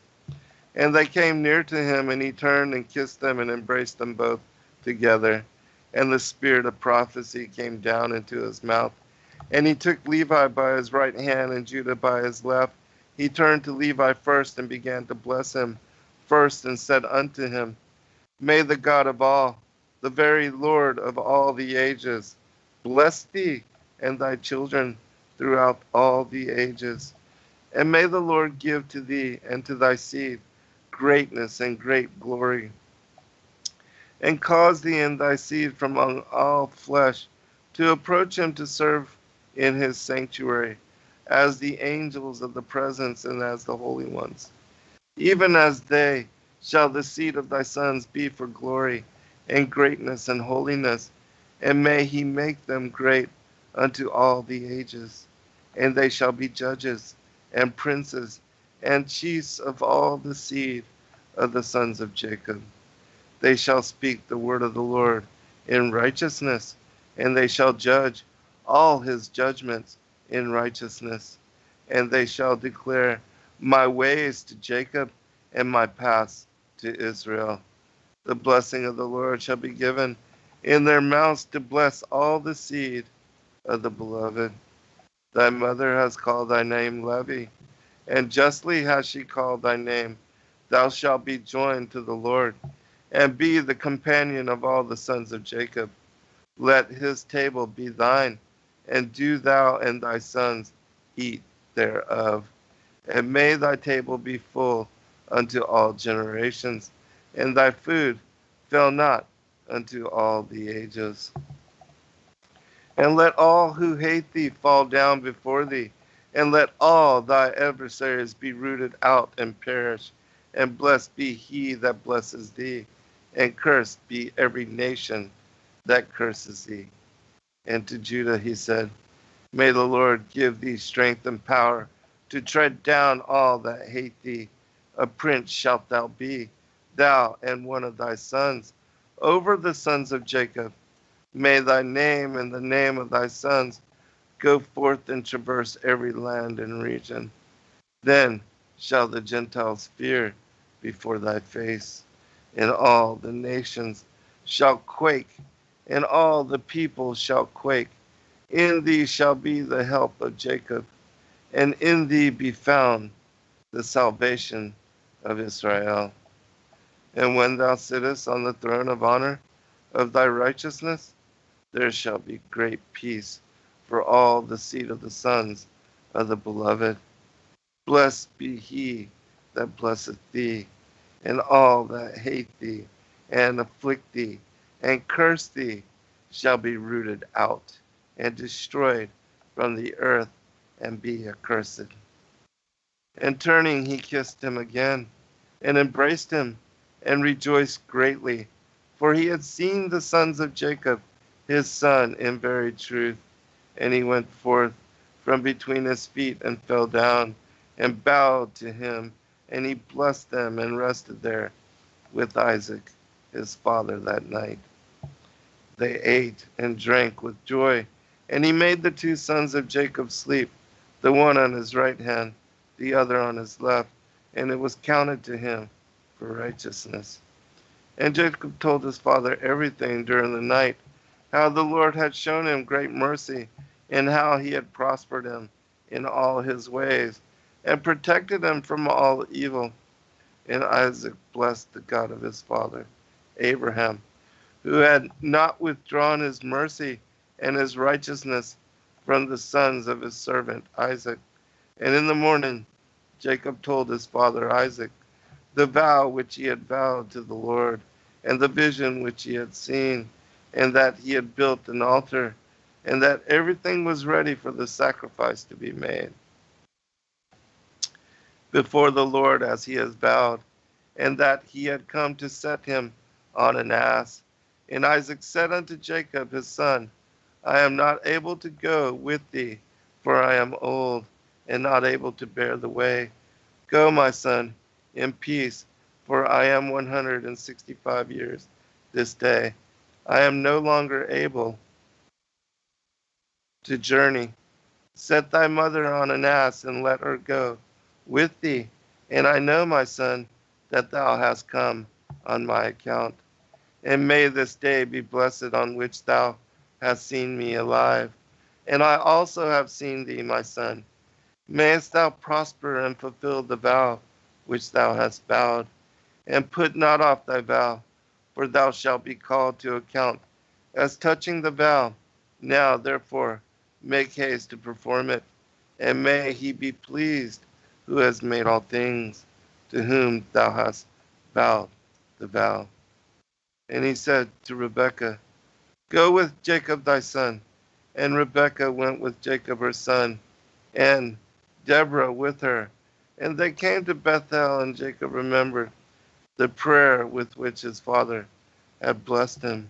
And they came near to him, and he turned and kissed them and embraced them both together. And the spirit of prophecy came down into his mouth. And he took Levi by his right hand and Judah by his left. He turned to Levi first and began to bless him first, and said unto him, May the God of all, the very Lord of all the ages, bless thee and thy children throughout all the ages. And may the Lord give to thee and to thy seed greatness and great glory, and cause thee and thy seed from among all flesh to approach him to serve in his sanctuary, as the angels of the presence and as the holy ones. Even as they shall the seed of thy sons be for glory and greatness and holiness, and may he make them great unto all the ages. And they shall be judges and princes and chiefs of all the seed of the sons of Jacob. They shall speak the word of the Lord in righteousness, and they shall judge all his judgments in righteousness. And they shall declare my ways to Jacob and my paths to Israel. The blessing of the Lord shall be given in their mouths to bless all the seed of the beloved. Thy mother has called thy name Levi, and justly has she called thy name. Thou shalt be joined to the Lord, and be the companion of all the sons of Jacob. Let his table be thine, and do thou and thy sons eat thereof. And may thy table be full unto all generations, and thy food fail not unto all the ages. And let all who hate thee fall down before thee, and let all thy adversaries be rooted out and perish. And blessed be he that blesses thee, and cursed be every nation that curses thee. And to Judah he said, May the Lord give thee strength and power to tread down all that hate thee. A prince shalt thou be, thou and one of thy sons, over the sons of Jacob. May thy name and the name of thy sons go forth and traverse every land and region. Then shall the Gentiles fear before thy face, and all the nations shall quake, and all the people shall quake. In thee shall be the help of Jacob, and in thee be found the salvation of Israel. And when thou sittest on the throne of honor of thy righteousness, there shall be great peace for all the seed of the sons of the beloved. Blessed be he that blesseth thee, and all that hate thee and afflict thee and curse thee shall be rooted out and destroyed from the earth and be accursed. And turning, he kissed him again and embraced him and rejoiced greatly, for he had seen the sons of Jacob, his son, in very truth. And he went forth from between his feet and fell down and bowed to him and he blessed them and rested there with Isaac, his father, that night. They ate and drank with joy, and he made the two sons of Jacob sleep, the one on his right hand, the other on his left, and it was counted to him for righteousness. And Jacob told his father everything during the night, how the Lord had shown him great mercy, and how he had prospered him in all his ways, and protected him from all evil. And Isaac blessed the God of his father, Abraham, who had not withdrawn his mercy and his righteousness from the sons of his servant Isaac. And in the morning Jacob told his father Isaac the vow which he had vowed to the Lord, and the vision which he had seen, and that he had built an altar, and that everything was ready for the sacrifice to be made before the Lord as he has vowed, and that he had come to set him on an ass. And Isaac said unto Jacob his son, I am not able to go with thee, for I am old, and not able to bear the way. Go, my son, in peace, for I am 165 years this day. I am no longer able to journey. Set thy mother on an ass, and let her go with thee. And I know, my son, that thou hast come on my account. And may this day be blessed on which thou hast seen me alive. And I also have seen thee, my son. Mayest thou prosper and fulfill the vow which thou hast vowed. And put not off thy vow, for thou shalt be called to account as touching the vow. Now, therefore, make haste to perform it. And may he be pleased who has made all things, to whom thou hast vowed the vow. And he said to Rebekah, Go with Jacob thy son. And Rebekah went with Jacob her son, and Deborah with her. And they came to Bethel, and Jacob remembered the prayer with which his father had blessed him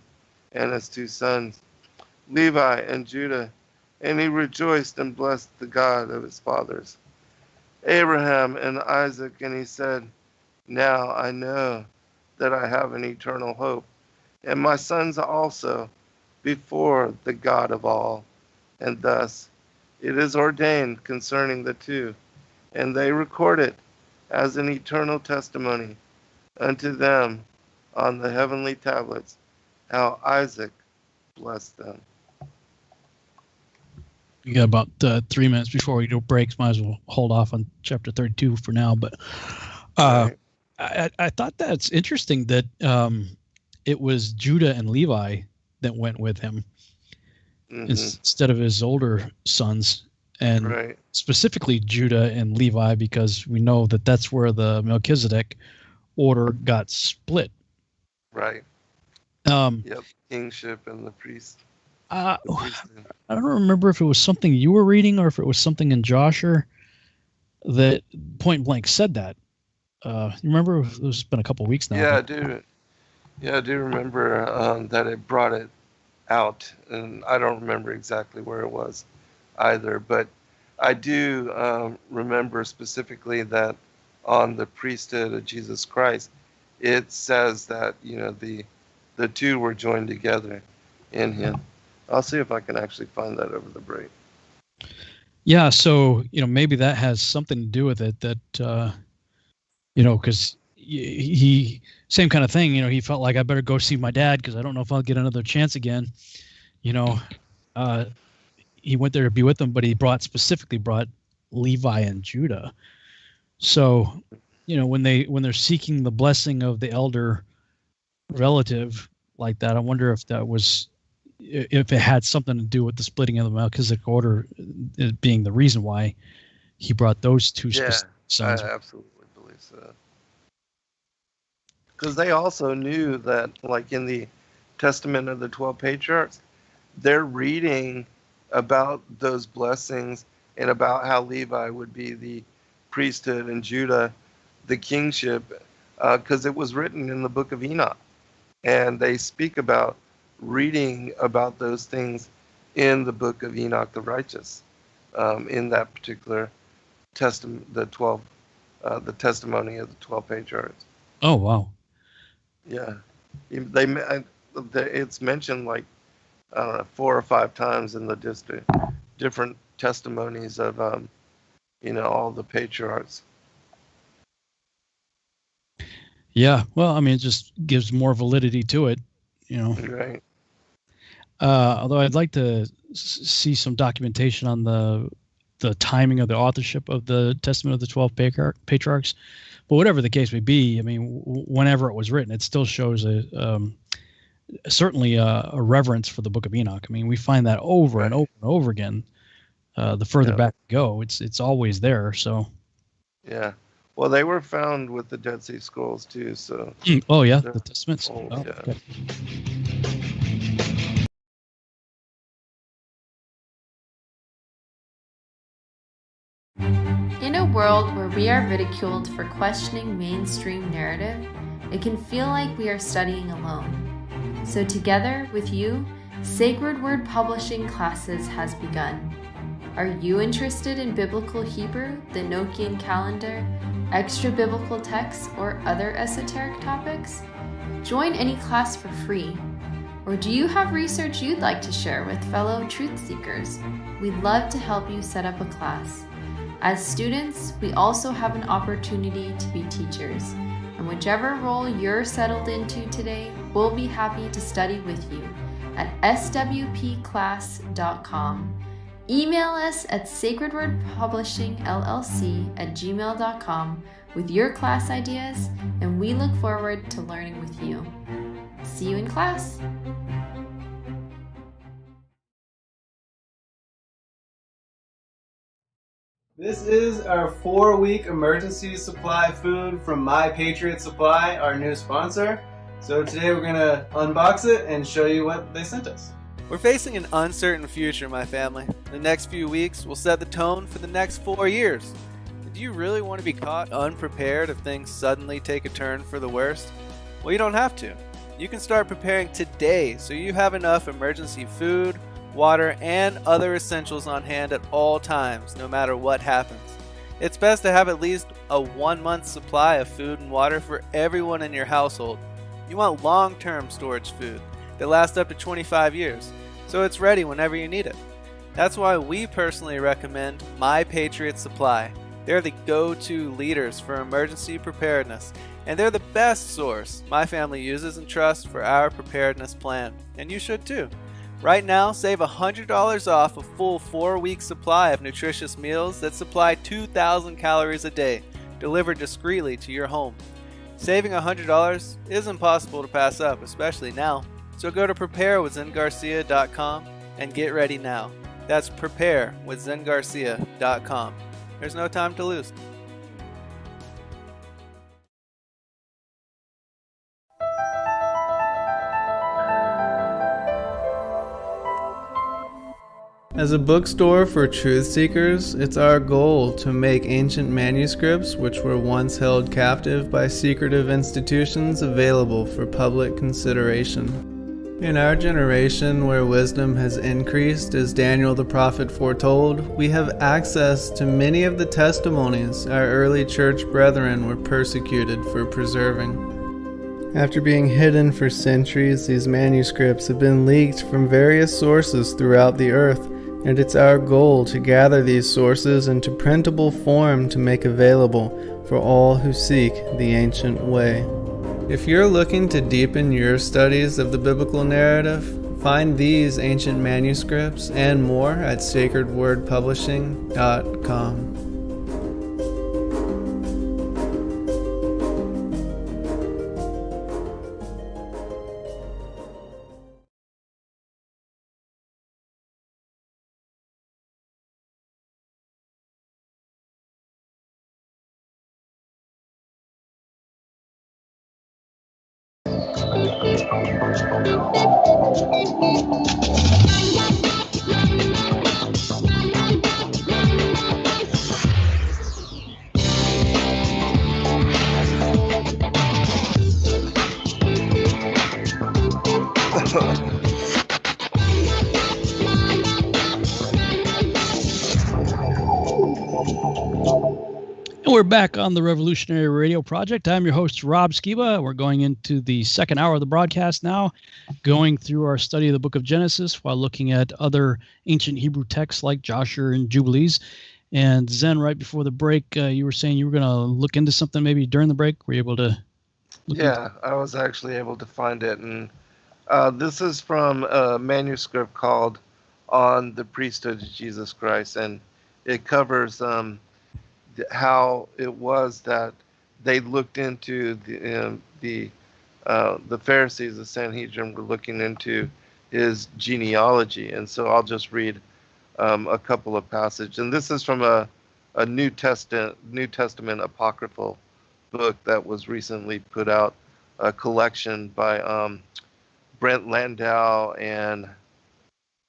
and his two sons, Levi and Judah. And he rejoiced and blessed the God of his fathers, Abraham and Isaac. And he said, Now I know that I have an eternal hope, and my sons also, before the God of all. And thus it is ordained concerning the two, and they record it as an eternal testimony unto them on the heavenly tablets, how Isaac blessed them. We got about 3 minutes before we do breaks. Might as well hold off on chapter 32 for now. But Right. I thought that's interesting that it was Judah and Levi that went with him instead of his older sons, and Right. specifically Judah and Levi, because we know that that's where the Melchizedek order got split. Right. Yep, Kingship and the priest. I don't remember if it was something you were reading or if it was something in Joshua that point blank said that. You remember? It's been a couple of weeks now. Yeah, I do. Yeah, I do remember that it brought it out, and I don't remember exactly where it was either, but I do remember specifically that on the priesthood of Jesus Christ, it says that, the two were joined together in him. I'll see if I can actually find that over the break. Yeah, so maybe that has something to do with it. That because he same kind of thing. He felt like I better go see my dad because I don't know if I'll get another chance again. He went there to be with them, but he specifically brought Levi and Judah. So when they're seeking the blessing of the elder relative like that, I wonder if it had something to do with the splitting of the Melchizedek order being the reason why he brought those two specific sons. I absolutely believe so. Because they also knew that, like in the Testament of the 12 Patriarchs, they're reading about those blessings and about how Levi would be the priesthood and Judah the kingship, because it was written in the book of Enoch. And they speak about reading about those things in the book of Enoch the righteous, in that particular testament, the 12 the testimony of the 12 patriarchs. Oh, wow. Yeah, it's mentioned like, I don't know, 4 or 5 times in the different testimonies of all the patriarchs. Yeah, well, I mean, it just gives more validity to it, Right. Although I'd like to see some documentation on the timing of the authorship of the Testament of the 12 patriarchs. But whatever the case may be, I mean, whenever it was written, it still shows certainly a reverence for the Book of Enoch. I mean, we find that over and over and over again. The further back we go, it's always there. So. Yeah. Well, they were found with the Dead Sea Scrolls too. So. Oh yeah, the Testaments. Old, oh, yeah. Okay. In a world where we are ridiculed for questioning mainstream narrative, it can feel like we are studying alone. So together with you, Sacred Word Publishing classes has begun. Are you interested in Biblical Hebrew, the Enochian calendar, extra biblical texts, or other esoteric topics? Join any class for free. Or do you have research you'd like to share with fellow truth seekers? We'd love to help you set up a class. As students, we also have an opportunity to be teachers, and whichever role you're settled into today, we'll be happy to study with you at swpclass.com. Email us at sacredwordpublishingllc@gmail.com with your class ideas, and we look forward to learning with you. See you in class! This is our 4-week emergency supply food from My Patriot Supply, our new sponsor. So today we're going to unbox it and show you what they sent us. We're facing an uncertain future, my family. The next few weeks will set the tone for the next 4 years. Do you really want to be caught unprepared if things suddenly take a turn for the worst? Well, you don't have to. You can start preparing today so you have enough emergency food, water, and other essentials on hand at all times, no matter what happens. It's best to have at least a 1-month supply of food and water for everyone in your household. You want long-term storage food that lasts up to 25 years, so it's ready whenever you need it. That's why we personally recommend My Patriot Supply. They're the go-to leaders for emergency preparedness, and they're the best source my family uses and trusts for our preparedness plan, and you should too. Right now, save $100 off a full 4-week supply of nutritious meals that supply 2,000 calories a day, delivered discreetly to your home. Saving $100 isn't possible to pass up, especially now. So go to preparewithzengarcia.com and get ready now. That's preparewithzengarcia.com. There's no time to lose. As a bookstore for truth seekers, it's our goal to make ancient manuscripts which were once held captive by secretive institutions available for public consideration. In our generation, where wisdom has increased as Daniel the prophet foretold, we have access to many of the testimonies our early church brethren were persecuted for preserving. After being hidden for centuries, these manuscripts have been leaked from various sources throughout the earth, and it's our goal to gather these sources into printable form to make available for all who seek the ancient way. If you're looking to deepen your studies of the biblical narrative, find these ancient manuscripts and more at sacredwordpublishing.com. We're back on the Revolutionary Radio Project. I'm your host, Rob Skiba. We're going into the second hour of the broadcast now, going through our study of the book of Genesis while looking at other ancient Hebrew texts like Joshua and Jubilees. And Zen, right before the break, you were saying you were going to look into something maybe during the break. Were you able to look into? I was actually able to find it. And this is from a manuscript called On the Priesthood of Jesus Christ. And it covers how it was that they looked into the Pharisees, the Sanhedrin, were looking into his genealogy. And so I'll just read a couple of passages. And this is from a New Testament apocryphal book that was recently put out, a collection by Brent Landau and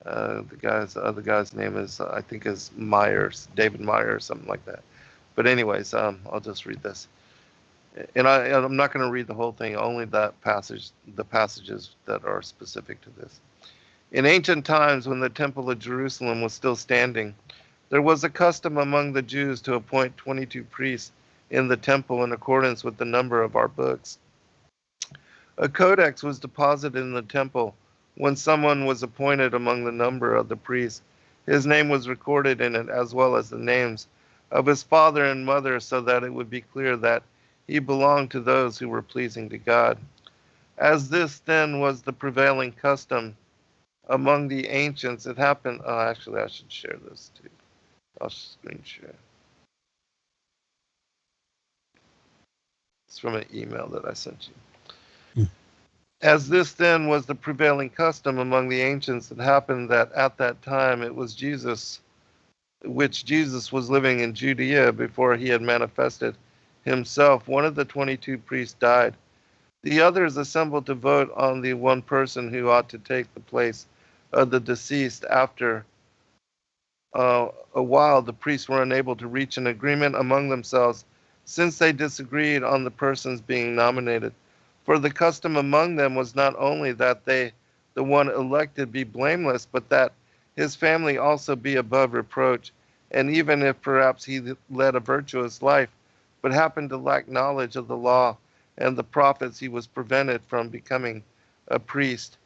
the other guy's name is, I think, is Myers, David Myers, something like that. But anyways, I'll just read this. And I'm not going to read the whole thing, only the passages that are specific to this. In ancient times, when the temple of Jerusalem was still standing, there was a custom among the Jews to appoint 22 priests in the temple in accordance with the number of our books. A codex was deposited in the temple. When someone was appointed among the number of the priests, his name was recorded in it, as well as the names of his father and mother, so that it would be clear that he belonged to those who were pleasing to God. As this then was the prevailing custom among the ancients, it happened. Actually, I should share this too. I'll screen share. It's from an email that I sent you. As this then was the prevailing custom among the ancients, it happened that at that time it was Jesus was living in Judea before he had manifested himself. One of the 22 priests died. The others assembled to vote on the one person who ought to take the place of the deceased. After a while, the priests were unable to reach an agreement among themselves, since they disagreed on the persons being nominated. For the custom among them was not only that the one elected, be blameless, but that his family also be above reproach. And even if perhaps he led a virtuous life, but happened to lack knowledge of the law and the prophets, he was prevented from becoming a priest.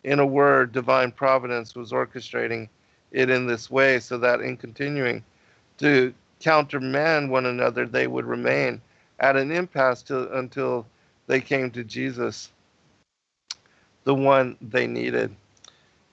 In a word, divine providence was orchestrating it in this way, so that in continuing to countermand one another, they would remain at an impasse until they came to Jesus, the one they needed.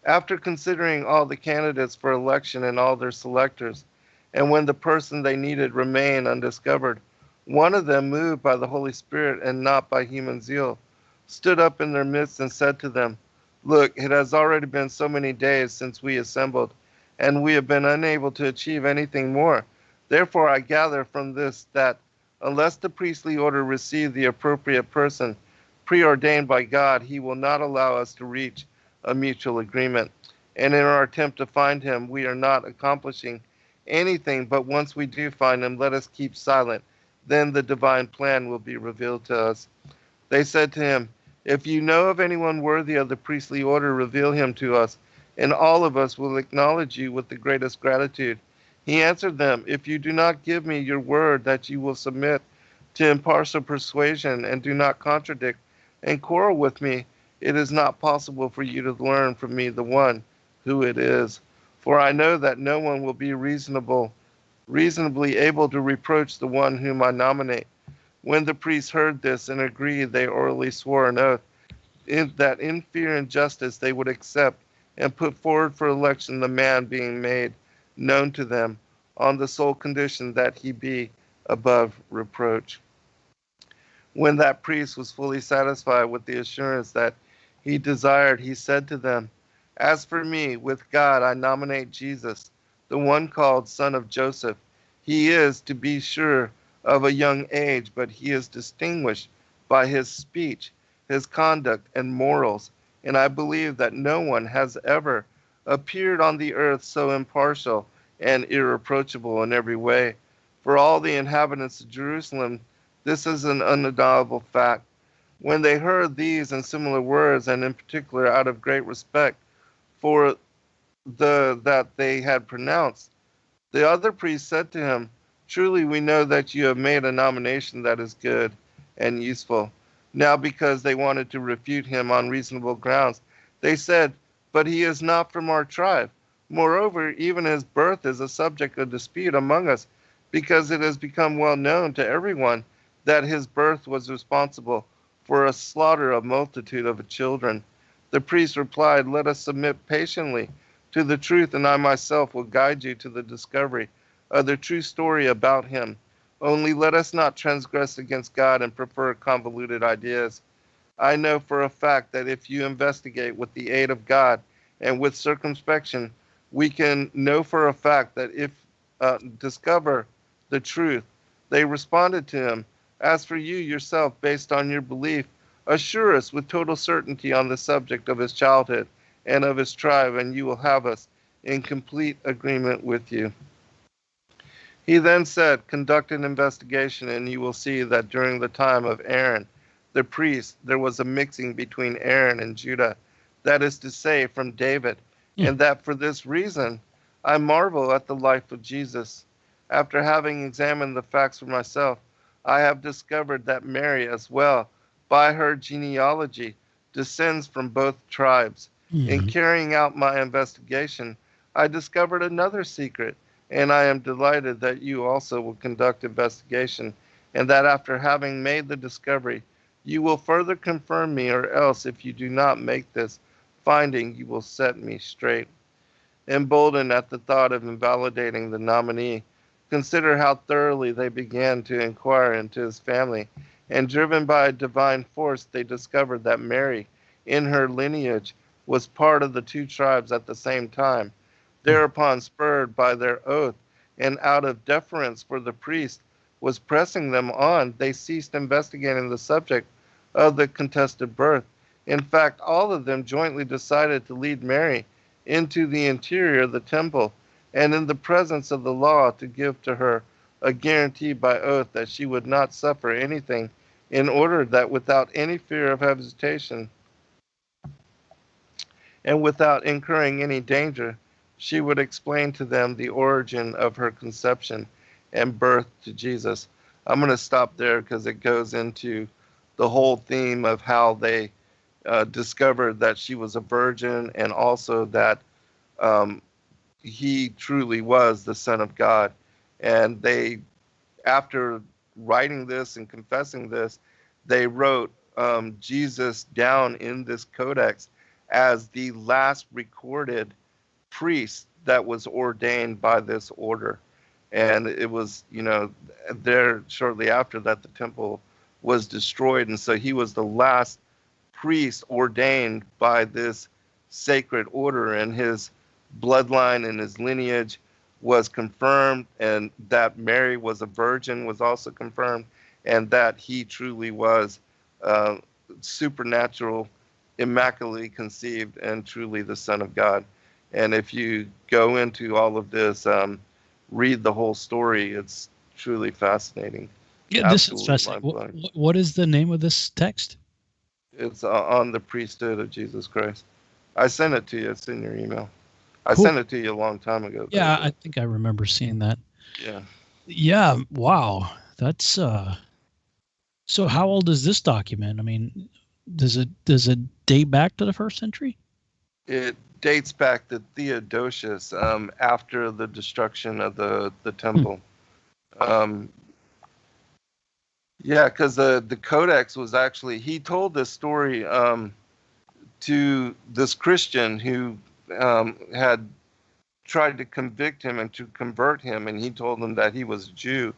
After considering all the candidates for election and all their selectors, and when the person they needed remained undiscovered, one of them, moved by the Holy Spirit and not by human zeal, stood up in their midst and said to them, "Look, it has already been so many days since we assembled, and we have been unable to achieve anything more. Therefore I gather from this that unless the priestly order receive the appropriate person preordained by God, he will not allow us to reach a mutual agreement. And in our attempt to find him, we are not accomplishing anything, but once we do find him, let us keep silent. Then the divine plan will be revealed to us." They said to him, "If you know of anyone worthy of the priestly order, reveal him to us, and all of us will acknowledge you with the greatest gratitude." He answered them, "If you do not give me your word that you will submit to impartial persuasion and do not contradict and quarrel with me, it is not possible for you to learn from me the one who it is. For I know that no one will be reasonably able to reproach the one whom I nominate." When the priests heard this and agreed, they orally swore an oath that in fear and justice they would accept and put forward for election the man being made known to them, on the sole condition that he be above reproach. When that priest was fully satisfied with the assurance that he desired, he said to them, "As for me, with God I nominate Jesus, the one called son of Joseph. He is, to be sure, of a young age, but he is distinguished by his speech, his conduct, and morals, and I believe that no one has ever appeared on the earth so impartial and irreproachable in every way. For all the inhabitants of Jerusalem, this is an undeniable fact." When they heard these and similar words, and in particular out of great respect for that they had pronounced, the other priests said to him, Truly, we know that you have made a nomination that is good and useful. Now, because they wanted to refute him on reasonable grounds, they said, but he is not from our tribe. Moreover, even his birth is a subject of dispute among us, because it has become well known to everyone that his birth was responsible for a slaughter of multitude of children. The priest replied, let us submit patiently to the truth, and I myself will guide you to the discovery of the true story about him. Only let us not transgress against God and prefer convoluted ideas. I know for a fact that if you investigate with the aid of God and with circumspection, we can know for a fact that if discover the truth. They responded to him, as for you yourself, based on your belief, assure us with total certainty on the subject of his childhood and of his tribe, and you will have us in complete agreement with you. He then said, conduct an investigation, and you will see that during the time of Aaron, the priest, there was a mixing between Aaron and Judah, that is to say, from David, and that for this reason I marvel at the life of Jesus. After having examined the facts for myself, I have discovered that Mary as well, by her genealogy, descends from both tribes. In carrying out my investigation, I discovered another secret, and I am delighted that you also will conduct investigation, and that after having made the discovery, you will further confirm me, or else if you do not make this finding, you will set me straight. Emboldened at the thought of invalidating the nominee, consider how thoroughly they began to inquire into his family, and driven by a divine force, they discovered that Mary, in her lineage, was part of the two tribes at the same time. Thereupon, spurred by their oath, and out of deference for the priest was pressing them on, they ceased investigating the subject of the contested birth. In fact, all of them jointly decided to lead Mary into the interior of the temple, and in the presence of the law to give to her a guarantee by oath that she would not suffer anything, in order that without any fear of hesitation and without incurring any danger, she would explain to them the origin of her conception and birth to Jesus. I'm going to stop there because it goes into the whole theme of how they discovered that she was a virgin, and also that he truly was the Son of God. And they, after writing this and confessing this, they wrote Jesus down in this codex as the last recorded priest that was ordained by this order. And it was, there shortly after that, the temple was destroyed. And so he was the last priest ordained by this sacred order, and his bloodline and his lineage was confirmed, and that Mary was a virgin was also confirmed, and that he truly was supernatural, immaculately conceived, and truly the Son of God. And if you go into all of this, read the whole story, it's truly fascinating. Yeah, this is fascinating. What is the name of this text? It's on the Priesthood of Jesus Christ. I sent it to you. It's in your email. I Cool. sent it to you a long time ago. Yeah, I think I remember seeing that. Yeah. Yeah, wow. That's so how old is this document? I mean, does it date back to the 1st century? It dates back to Theodosius, after the destruction of the temple. Yeah, because the codex was actually, he told this story to this Christian who had tried to convict him and to convert him, and he told him that he was a Jew,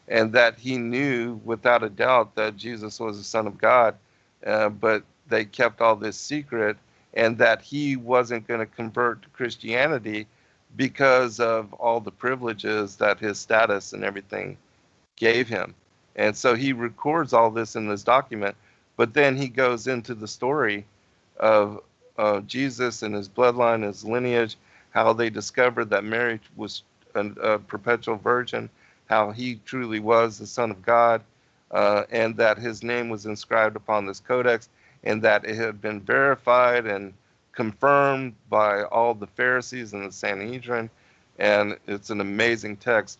and that he knew without a doubt that Jesus was the Son of God, but they kept all this secret, and that he wasn't going to convert to Christianity because of all the privileges that his status and everything gave him. And so he records all this in this document, but then he goes into the story of Jesus and his bloodline, his lineage, how they discovered that Mary was a perpetual virgin, how he truly was the Son of God, and that his name was inscribed upon this codex, and that it had been verified and confirmed by all the Pharisees and the Sanhedrin, and it's an amazing text.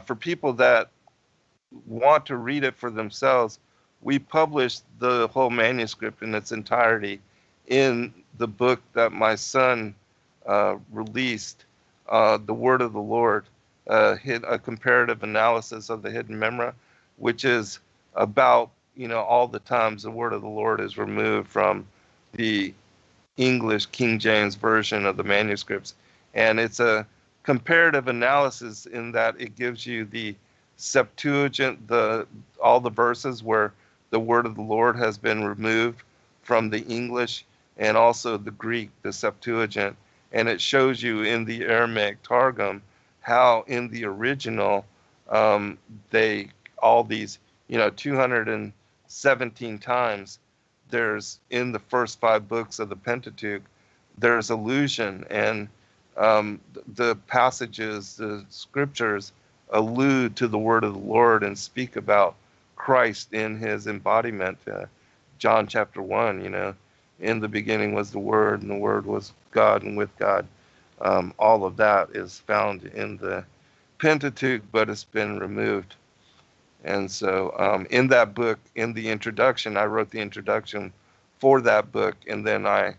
For people that want to read it for themselves, we published the whole manuscript in its entirety in the book that my son released, The Word of the Lord, a comparative analysis of the hidden memra, which is about, all the times the Word of the Lord is removed from the English King James version of the manuscripts. And it's a comparative analysis in that it gives you the Septuagint, all the verses where the Word of the Lord has been removed from the English, and also the Greek, the Septuagint. And it shows you in the Aramaic Targum how in the original, all these, 217 times there's, in the first 5 books of the Pentateuch, there's allusion, and the passages, the scriptures allude to the Word of the Lord and speak about Christ in his embodiment. John chapter 1, in the beginning was the Word, and the Word was God, and with God. All of that is found in the Pentateuch, but it's been removed. And so in that book, in the introduction, I wrote the introduction for that book, and then I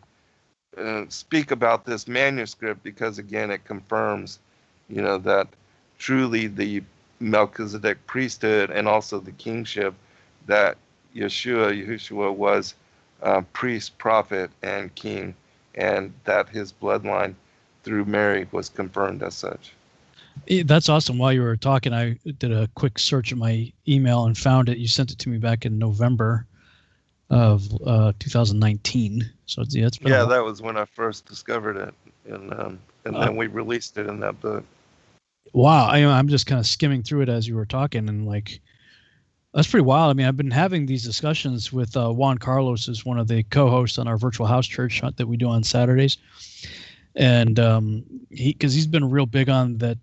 speak about this manuscript because, again, it confirms, that truly the Melchizedek priesthood and also the kingship, that Yahushua was priest, prophet, and king, and that his bloodline through Mary was confirmed as such. That's awesome. While you were talking, I did a quick search of my email and found it. You sent it to me back in November of 2019. So it's been that was when I first discovered it, and then we released it in that book. Wow, I'm just kind of skimming through it as you were talking, and that's pretty wild. I mean, I've been having these discussions with Juan Carlos, who's one of the co-hosts on our virtual house church that we do on Saturdays. And because he's been real big on that,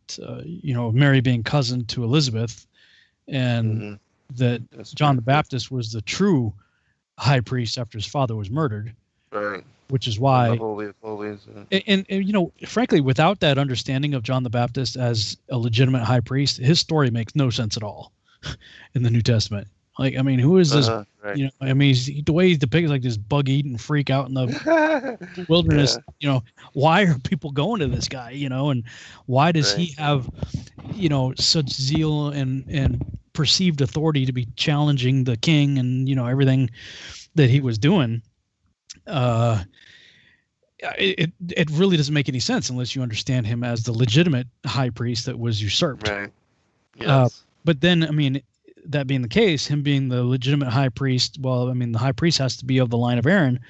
Mary being cousin to Elizabeth, and that John the Baptist was the true high priest after his father was murdered. Right. Which is why, the Holy of Holies. And frankly, without that understanding of John the Baptist as a legitimate high priest, his story makes no sense at all in the New Testament. Who is this? Right. The way he's depicted, like this bug-eating freak out in the wilderness. Yeah. Why are people going to this guy? And why does he have, such zeal and perceived authority to be challenging the king and everything that he was doing? It really doesn't make any sense unless you understand him as the legitimate high priest that was usurped. Right. Yes. But then, that being the case, him being the legitimate high priest, the high priest has to be of the line of Aaron.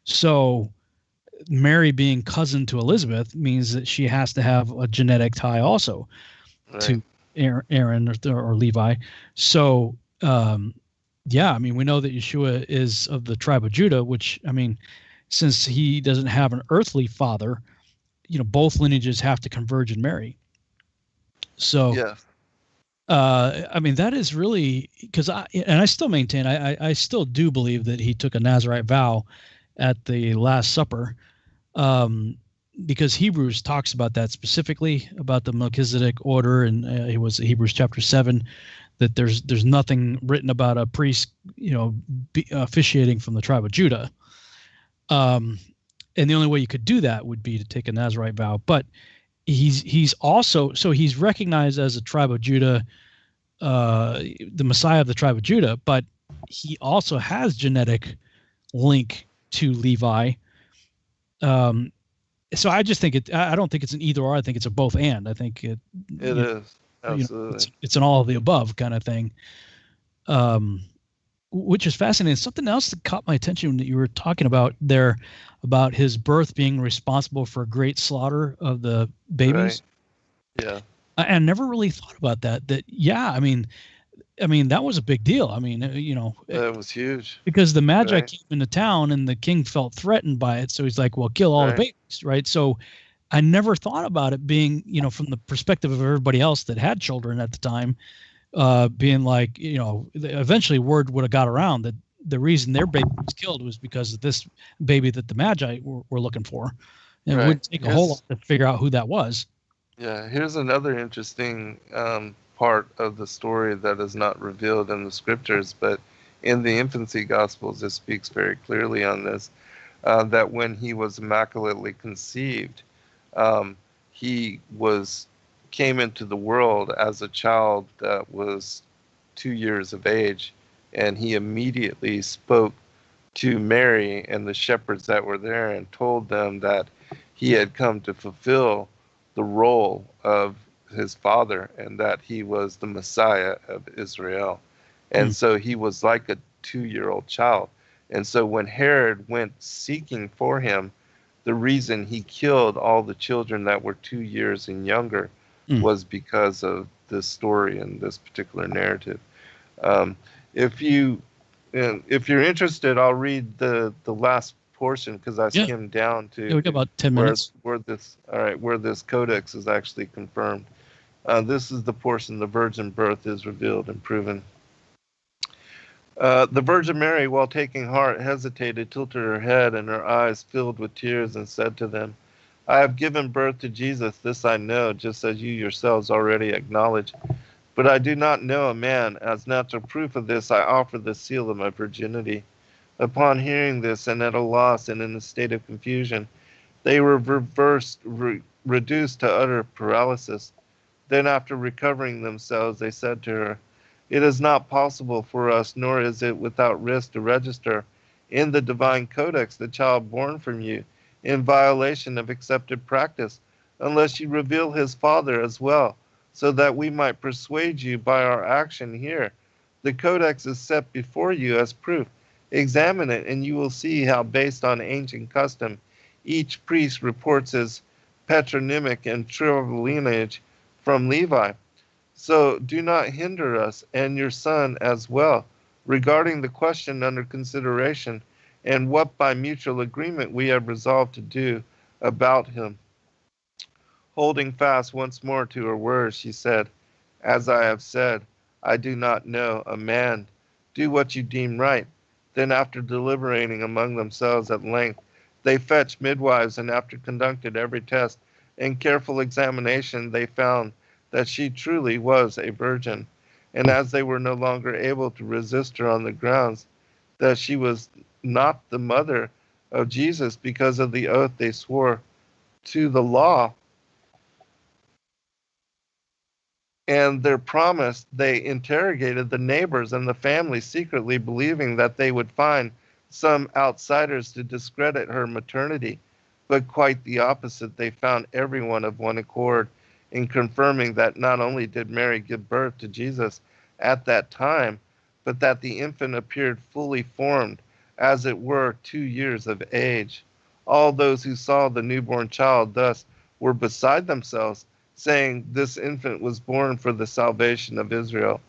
So Mary being cousin to Elizabeth means that she has to have a genetic tie also to Aaron or Levi. So, we know that Yeshua is of the tribe of Judah, which, since he doesn't have an earthly father, both lineages have to converge in Mary. So, that is really, because I still maintain, I still do believe that he took a Nazirite vow at the Last Supper, because Hebrews talks about that specifically, about the Melchizedek order, and it was Hebrews chapter 7, that there's nothing written about a priest, officiating from the tribe of Judah. And the only way you could do that would be to take a Nazirite vow. But he's also, so he's recognized as a tribe of Judah, the Messiah of the tribe of Judah, but he also has genetic link to Levi. So I just think I don't think it's an either or. I think it's a both and. I think it is. Absolutely. It's an all of the above kind of thing. Which is fascinating. Something else that caught my attention that you were talking about there, about his birth being responsible for a great slaughter of the babies. Right. Yeah. I never really thought about that. That that was a big deal. That was huge. Because the Magi came into town and the king felt threatened by it. So he's like, well, kill all the babies, right? So I never thought about it being, from the perspective of everybody else that had children at the time, being like, eventually word would have got around that the reason their baby was killed was because of this baby that the Magi were looking for. And it wouldn't take a whole lot to figure out who that was. Yeah, here's another interesting part of the story that is not revealed in the scriptures, but in the infancy gospels, it speaks very clearly on this, that when he was immaculately conceived, um, he came into the world as a child that was 2 years of age, and he immediately spoke to Mary and the shepherds that were there and told them that he had come to fulfill the role of his father and that he was the Messiah of Israel. And so he was like a 2-year-old child. And so when Herod went seeking for him, the reason he killed all the children that were 2 years and younger was because of this story and this particular narrative. If you're interested, I'll read the last portion because I skimmed down to we got about 10 minutes where this codex is actually confirmed. This is the portion: the virgin birth is revealed and proven. The Virgin Mary, while taking heart, hesitated, tilted her head, and her eyes filled with tears, and said to them, I have given birth to Jesus, this I know, just as you yourselves already acknowledge. But I do not know a man. As natural proof of this, I offer the seal of my virginity. Upon hearing this, and at a loss and in a state of confusion, they were reduced to utter paralysis. Then, after recovering themselves, they said to her, It is not possible for us, nor is it without risk, to register in the divine codex the child born from you in violation of accepted practice, unless you reveal his father as well, so that we might persuade you by our action here. The codex is set before you as proof. Examine it, and you will see how, based on ancient custom, each priest reports his patronymic and true lineage from Levi. So do not hinder us and your son as well, regarding the question under consideration, and what by mutual agreement we have resolved to do about him. Holding fast once more to her words, she said, As I have said, I do not know a man. Do what you deem right. Then, after deliberating among themselves at length, they fetched midwives, and after conducted every test and careful examination, they found that she truly was a virgin. And as they were no longer able to resist her on the grounds that she was not the mother of Jesus because of the oath they swore to the law and their promise, they interrogated the neighbors and the family secretly, believing that they would find some outsiders to discredit her maternity. But quite the opposite, they found everyone of one accord in confirming that not only did Mary give birth to Jesus at that time, but that the infant appeared fully formed, as it were 2 years of age. All those who saw the newborn child thus were beside themselves, saying, This infant was born for the salvation of Israel.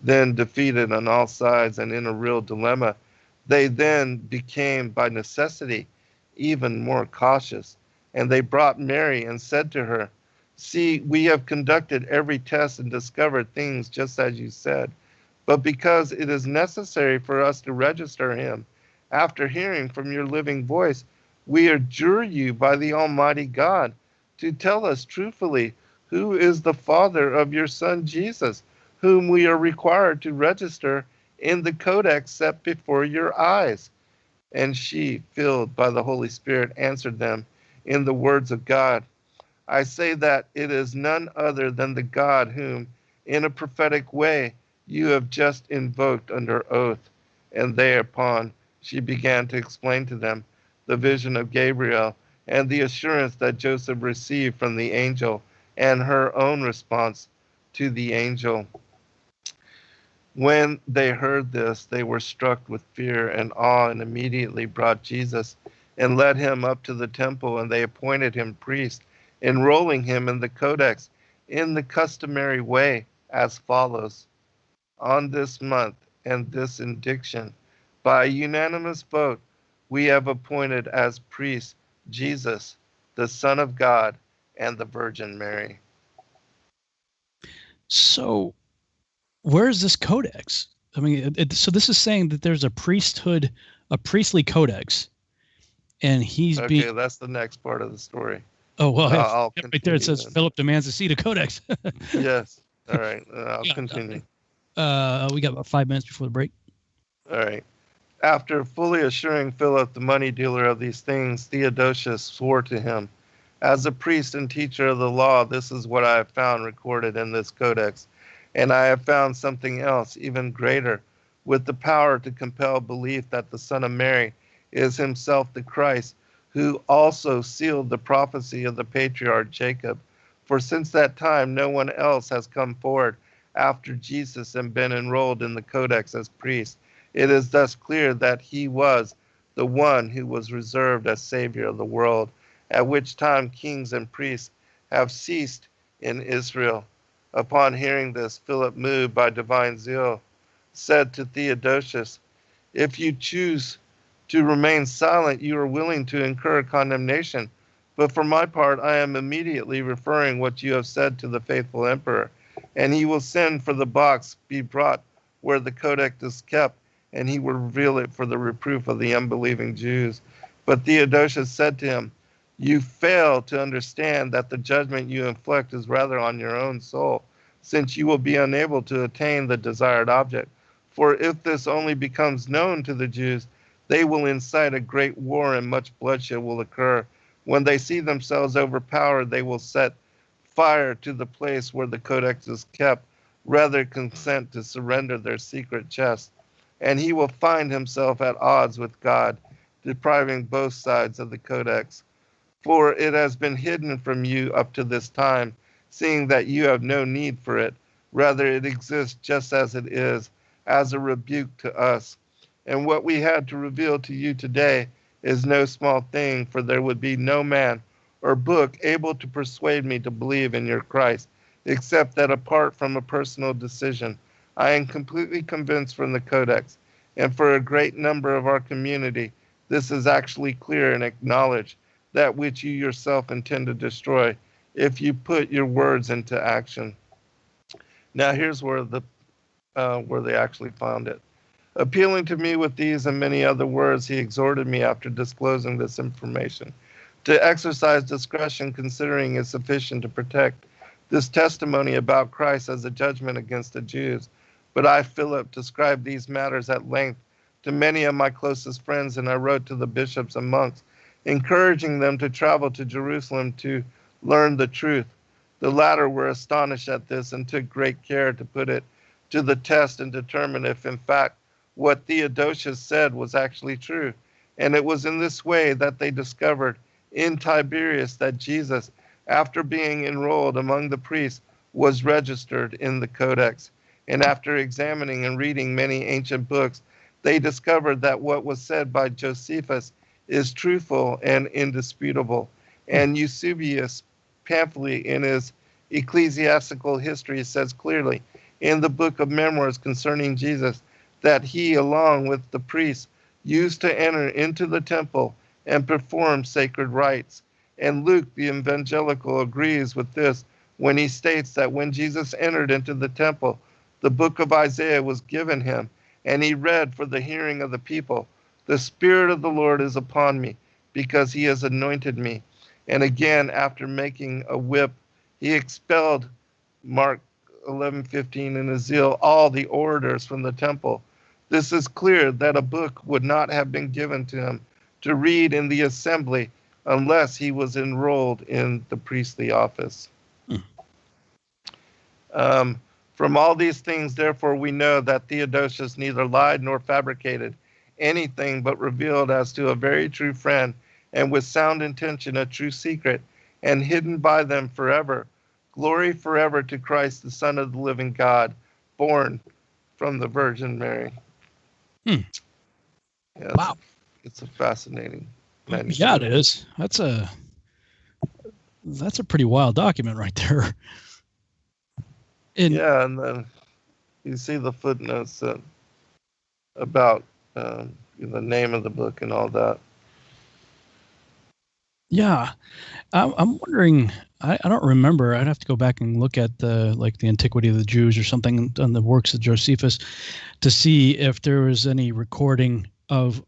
Then, defeated on all sides and in a real dilemma, they then became, by necessity, even more cautious. And they brought Mary and said to her, See, we have conducted every test and discovered things just as you said. But because it is necessary for us to register him, after hearing from your living voice, we adjure you by the Almighty God to tell us truthfully who is the father of your son Jesus, whom we are required to register in the codex set before your eyes. And she, filled by the Holy Spirit, answered them in the words of God, I say that it is none other than the God whom, in a prophetic way, you have just invoked under oath. And thereupon she began to explain to them the vision of Gabriel and the assurance that Joseph received from the angel and her own response to the angel. When they heard this, they were struck with fear and awe, and immediately brought Jesus and led him up to the temple, and they appointed him priest, enrolling him in the codex in the customary way as follows. On this month and this indiction, by unanimous vote, we have appointed as priest Jesus, the Son of God, and the Virgin Mary. So, where is this codex? I mean, so this is saying that there's a priesthood, a priestly codex, and he's okay, that's the next part of the story. Oh, well, I'll right there it says then. Philip demands a Cedar Codex. Yes. All right. I'll continue. We got about 5 minutes before the break. All right. After fully assuring Philip, the money dealer, of these things, Theodosius swore to him, "As a priest and teacher of the law, this is what I have found recorded in this codex. And I have found something else, even greater, with the power to compel belief that the Son of Mary is himself the Christ, who also sealed the prophecy of the patriarch Jacob. For since that time, no one else has come forward after Jesus and been enrolled in the codex as priest. It is thus clear that he was the one who was reserved as Savior of the world, at which time kings and priests have ceased in Israel." Upon hearing this, Philip, moved by divine zeal, said to Theodosius, "If you choose to remain silent, you are willing to incur condemnation. But for my part, I am immediately referring what you have said to the faithful emperor, and he will send for the box be brought where the codex is kept, and he will reveal it for the reproof of the unbelieving Jews." But Theodosius said to him, "You fail to understand that the judgment you inflict is rather on your own soul, since you will be unable to attain the desired object. For if this only becomes known to the Jews, they will incite a great war and much bloodshed will occur. When they see themselves overpowered, they will set fire to the place where the codex is kept, rather consent to surrender their secret chest. And he will find himself at odds with God, depriving both sides of the codex. For it has been hidden from you up to this time, seeing that you have no need for it. Rather, it exists just as it is, as a rebuke to us. And what we had to reveal to you today is no small thing, for there would be no man or book able to persuade me to believe in your Christ, except that apart from a personal decision, I am completely convinced from the codex, and for a great number of our community, this is actually clear and acknowledged, that which you yourself intend to destroy, if you put your words into action." Now here's where they actually found it. "Appealing to me with these and many other words, he exhorted me, after disclosing this information, to exercise discretion, considering it sufficient to protect this testimony about Christ as a judgment against the Jews. But I, Philip, described these matters at length to many of my closest friends, and I wrote to the bishops and monks, encouraging them to travel to Jerusalem to learn the truth. The latter were astonished at this and took great care to put it to the test and determine if, in fact, what Theodosius said was actually true. And it was in this way that they discovered in Tiberias that Jesus, after being enrolled among the priests, was registered in the codex. And after examining and reading many ancient books, they discovered that what was said by Josephus is truthful and indisputable. And Eusebius Pamphili, in his ecclesiastical history, says clearly in the book of memoirs concerning Jesus that he, along with the priests, used to enter into the temple and perform sacred rites. And Luke, the evangelical, agrees with this when he states that when Jesus entered into the temple, the book of Isaiah was given him, and he read for the hearing of the people, "The Spirit of the Lord is upon me, because he has anointed me." And again, after making a whip, he expelled, Mark 11:15, in his zeal, all the orators from the temple. This is clear that a book would not have been given to him to read in the assembly unless he was enrolled in the priestly office. From all these things, therefore, we know that Theodosius neither lied nor fabricated anything, but revealed as to a very true friend, and with sound intention a true secret, and hidden by them forever. Glory forever to Christ, the Son of the living God, born from the Virgin Mary. Yeah, Wow. It's a fascinating manuscript. Yeah, it is. That's a pretty wild document right there. Yeah, and then you see the footnotes about the name of the book and all that. Yeah, I'm wondering. I don't remember. I'd have to go back and look at the Antiquity of the Jews or something on the works of Josephus to see if there was any recording of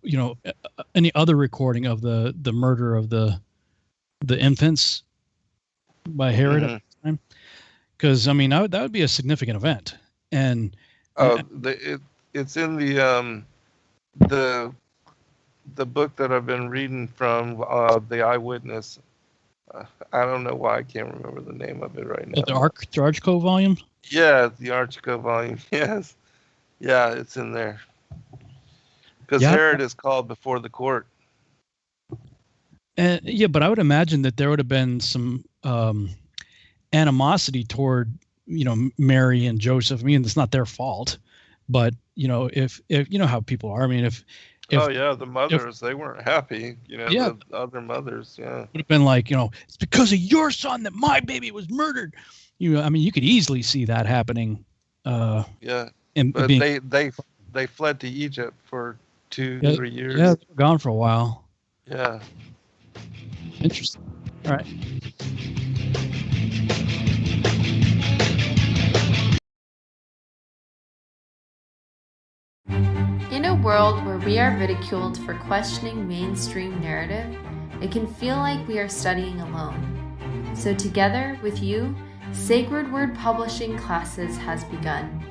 any other recording of the murder of the infants by Herod at the time. Because I mean, that would be a significant event. And it's in the book that I've been reading from, the Eyewitness. I don't know why I can't remember the name of it right now. The Archco volume? Yeah, the Archco volume. Yes. Yeah, it's in there. Because Herod is called before the court. Yeah, but I would imagine that there would have been some animosity toward, Mary and Joseph. I mean, it's not their fault, but if you know how people are. I mean, if the mothers, they weren't happy. The other mothers, would have been like, it's because of your son that my baby was murdered. I mean, you could easily see that happening. But they fled to Egypt for 2-3 years. Yeah, they were gone for a while. Yeah. Interesting. All right. In a world where we are ridiculed for questioning mainstream narrative, it can feel like we are studying alone. So together with you, Sacred Word Publishing classes has begun.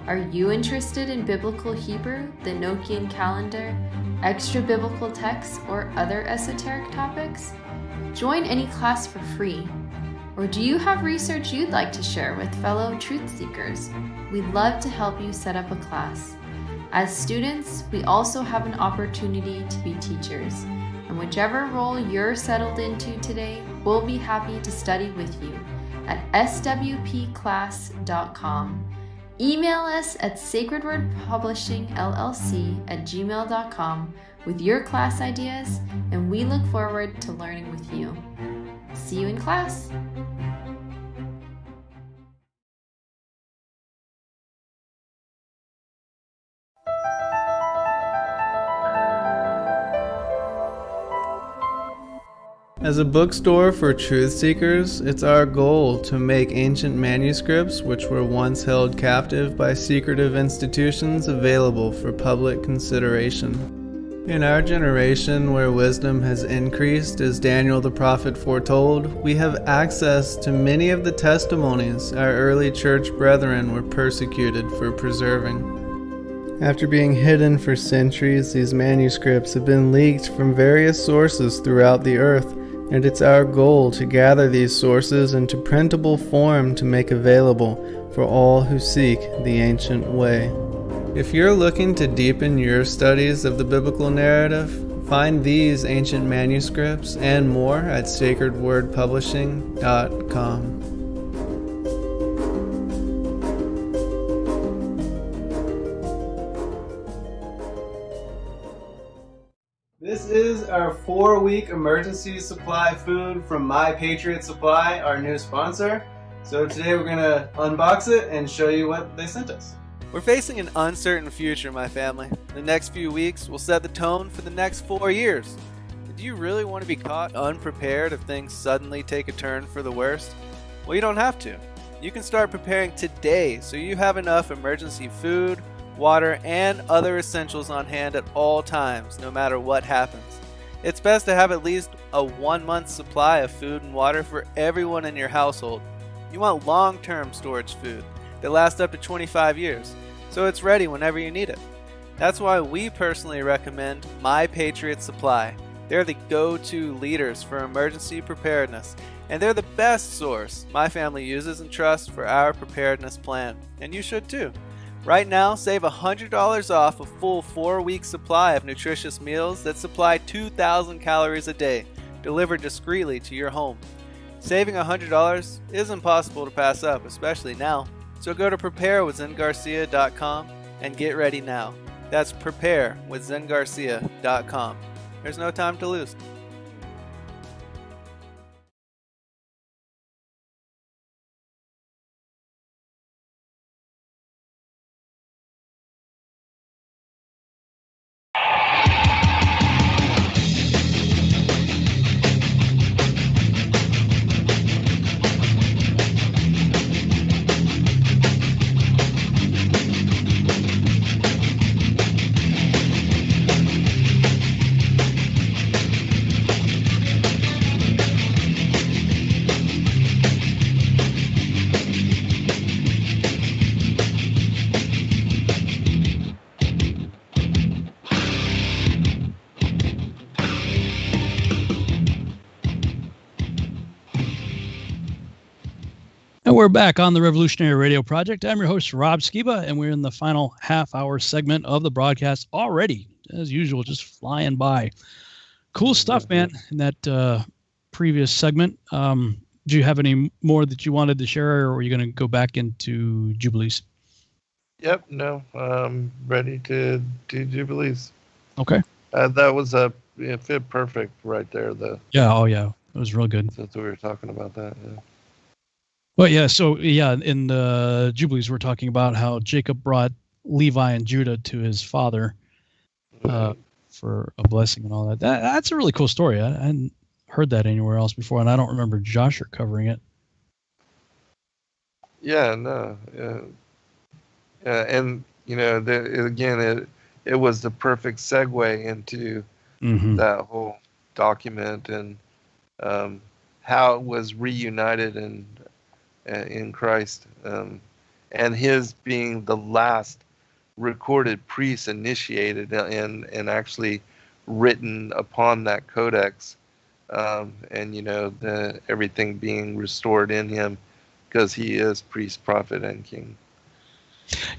Are you interested in biblical Hebrew, the Enochian calendar, extra biblical texts, or other esoteric topics? Join any class for free. Or do you have research you'd like to share with fellow truth seekers? We'd love to help you set up a class. As students, we also have an opportunity to be teachers, and whichever role you're settled into today, we'll be happy to study with you at swpclass.com. Email us at sacredwordpublishingllc@gmail.com with your class ideas, and we look forward to learning with you. See you in class! As a bookstore for truth seekers, it's our goal to make ancient manuscripts which were once held captive by secretive institutions available for public consideration. In our generation, where wisdom has increased as Daniel the prophet foretold, we have access to many of the testimonies our early church brethren were persecuted for preserving. After being hidden for centuries, these manuscripts have been leaked from various sources throughout the earth, and it's our goal to gather these sources into printable form to make available for all who seek the ancient way. If you're looking to deepen your studies of the biblical narrative, find these ancient manuscripts and more at sacredwordpublishing.com. This is our 4-week emergency supply food from My Patriot Supply, our new sponsor. So today we're going to unbox it and show you what they sent us. We're facing an uncertain future, my family. The next few weeks will set the tone for the next 4 years. Do you really want to be caught unprepared if things suddenly take a turn for the worst? Well, you don't have to. You can start preparing today so you have enough emergency food, water, and other essentials on hand at all times, no matter what happens. It's best to have at least a 1-month supply of food and water for everyone in your household. You want long-term storage food that lasts up to 25 years, so it's ready whenever you need it. That's why we personally recommend My Patriot Supply. They're the go-to leaders for emergency preparedness, and they're the best source my family uses and trusts for our preparedness plan, and you should too. Right now, save $100 off a full 4-week supply of nutritious meals that supply 2,000 calories a day, delivered discreetly to your home. Saving $100 isn't possible to pass up, especially now. So go to preparewithzengarcia.com and get ready now. That's preparewithzengarcia.com. There's no time to lose. We're back on the Revolutionary Radio Project. I'm your host, Rob Skiba, and we're in the final half-hour segment of the broadcast already, as usual, just flying by. Cool stuff, man, in that previous segment. Do you have any more that you wanted to share, or are you going to go back into Jubilees? Yep, no, I'm ready to do Jubilees. Okay. That was it fit perfect right there. It was real good. Since we were talking about that, yeah. Well, yeah, so, in the Jubilees, we're talking about how Jacob brought Levi and Judah to his father for a blessing and all that. That's a really cool story. I hadn't heard that anywhere else before, and I don't remember Joshua covering it. Yeah, no. And, again, it was the perfect segue into that whole document and how it was reunited in Christ, and his being the last recorded priest initiated and actually written upon that codex, and everything being restored in him because he is priest, prophet, and king.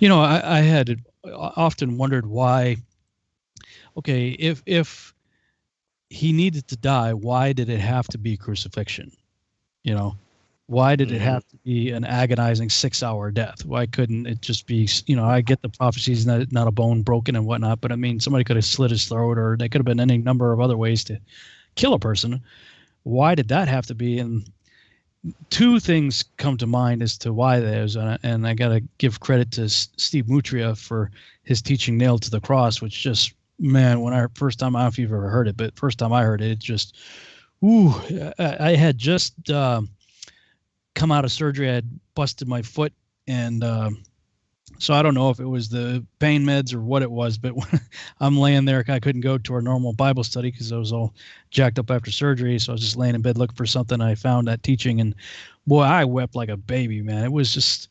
I had often wondered why. Okay, if he needed to die, why did it have to be crucifixion? Why did it have to be an agonizing 6-hour death? Why couldn't it just be, I get the prophecies, not a bone broken and whatnot, but I mean, somebody could have slit his throat, or there could have been any number of other ways to kill a person. Why did that have to be? And two things come to mind as to why there's, and I got to give credit to Steve Mutria for his teaching Nailed to the Cross, which just, man, when I first time, I don't know if you've ever heard it, but first time I heard it, it just, I had just come out of surgery. I had busted my foot, and so I don't know if it was the pain meds or what it was, but when I'm laying there, I couldn't go to our normal Bible study because I was all jacked up after surgery. So I was just laying in bed looking for something. I found that teaching, and boy, I wept like a baby, man. It was just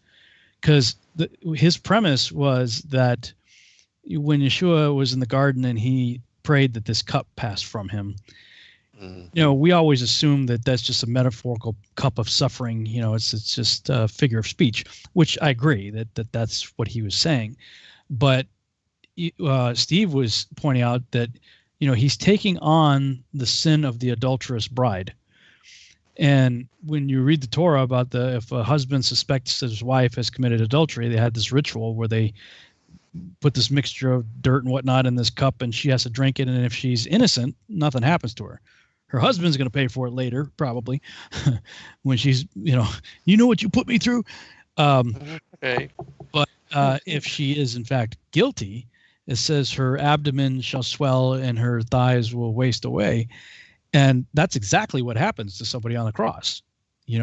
because his premise was that when Yeshua was in the garden and he prayed that this cup passed from him, we always assume that that's just a metaphorical cup of suffering. It's just a figure of speech, which I agree that's what he was saying. But Steve was pointing out that, he's taking on the sin of the adulterous bride. And when you read the Torah about if a husband suspects his wife has committed adultery, they had this ritual where they put this mixture of dirt and whatnot in this cup, and she has to drink it. And if she's innocent, nothing happens to her. Her husband's going to pay for it later, probably, when she's, what you put me through. Okay. But if she is, in fact, guilty, it says her abdomen shall swell and her thighs will waste away. And that's exactly what happens to somebody on the cross. They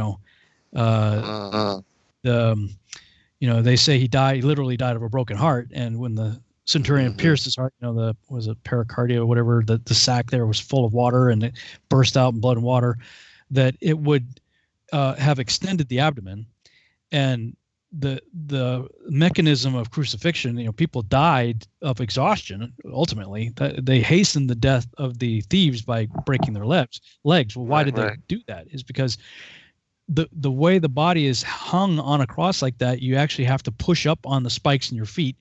say he literally died of a broken heart. And when the centurion pierced his heart, was it pericardia or whatever, the sac there was full of water and it burst out in blood and water, that it would have extended the abdomen. And the mechanism of crucifixion, people died of exhaustion. Ultimately, they hastened the death of the thieves by breaking their legs. Well, why did they do that? Is because the way the body is hung on a cross like that, you actually have to push up on the spikes in your feet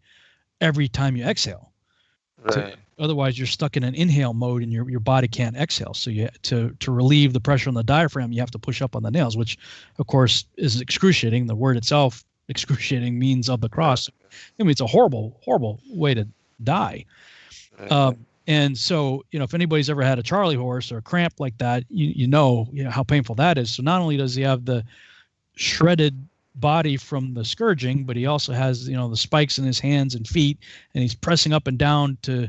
every time you exhale. Right. Otherwise, you're stuck in an inhale mode and your body can't exhale. So to relieve the pressure on the diaphragm, you have to push up on the nails, which, of course, is excruciating. The word itself, excruciating, means of the cross. I mean, it's a horrible, horrible way to die. And so, if anybody's ever had a Charlie horse or a cramp like that, you know how painful that is. So not only does he have the shredded body from the scourging, but he also has, the spikes in his hands and feet, and he's pressing up and down to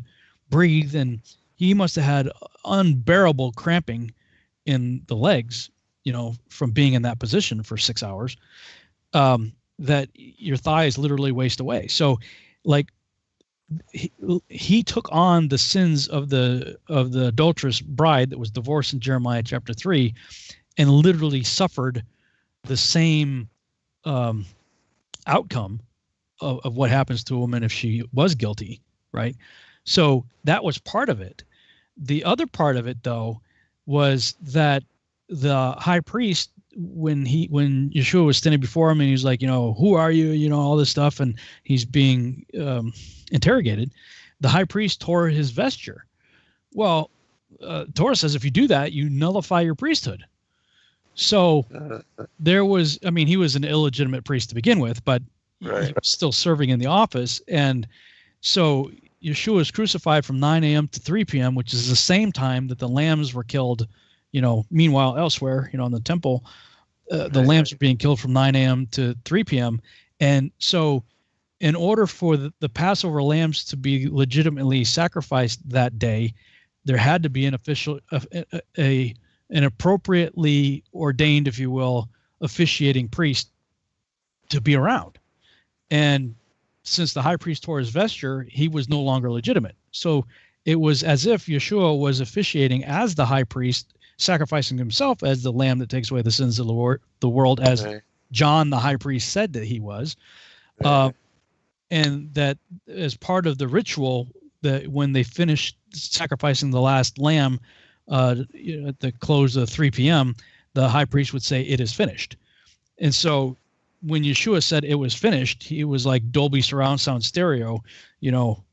breathe. And he must have had unbearable cramping in the legs, from being in that position for 6 hours, that your thighs literally waste away. So like, he took on the sins of the adulterous bride that was divorced in Jeremiah chapter 3, and literally suffered the same outcome of what happens to a woman if she was guilty, right? So that was part of it. The other part of it, though, was that the high priest when Yeshua was standing before him and he was like, who are you? All this stuff, and he's being interrogated. The high priest tore his vesture. Well, Torah says if you do that, you nullify your priesthood. So there was, he was an illegitimate priest to begin with, but he was still serving in the office. And so Yeshua was crucified from 9 a.m. to 3 p.m., which is the same time that the lambs were killed. Meanwhile, elsewhere, in the temple, the lambs were being killed from 9 a.m. to 3 p.m. And so in order for the Passover lambs to be legitimately sacrificed that day, there had to be an official, an appropriately ordained, if you will, officiating priest to be around. And since the high priest tore his vesture, he was no longer legitimate. So it was as if Yeshua was officiating as the high priest, sacrificing himself as the lamb that takes away the sins of the world, as John the high priest said that he was. And that as part of the ritual, that when they finished sacrificing the last lamb at the close of 3 p.m., the high priest would say, "It is finished." And so when Yeshua said it was finished, he was like Dolby surround sound stereo.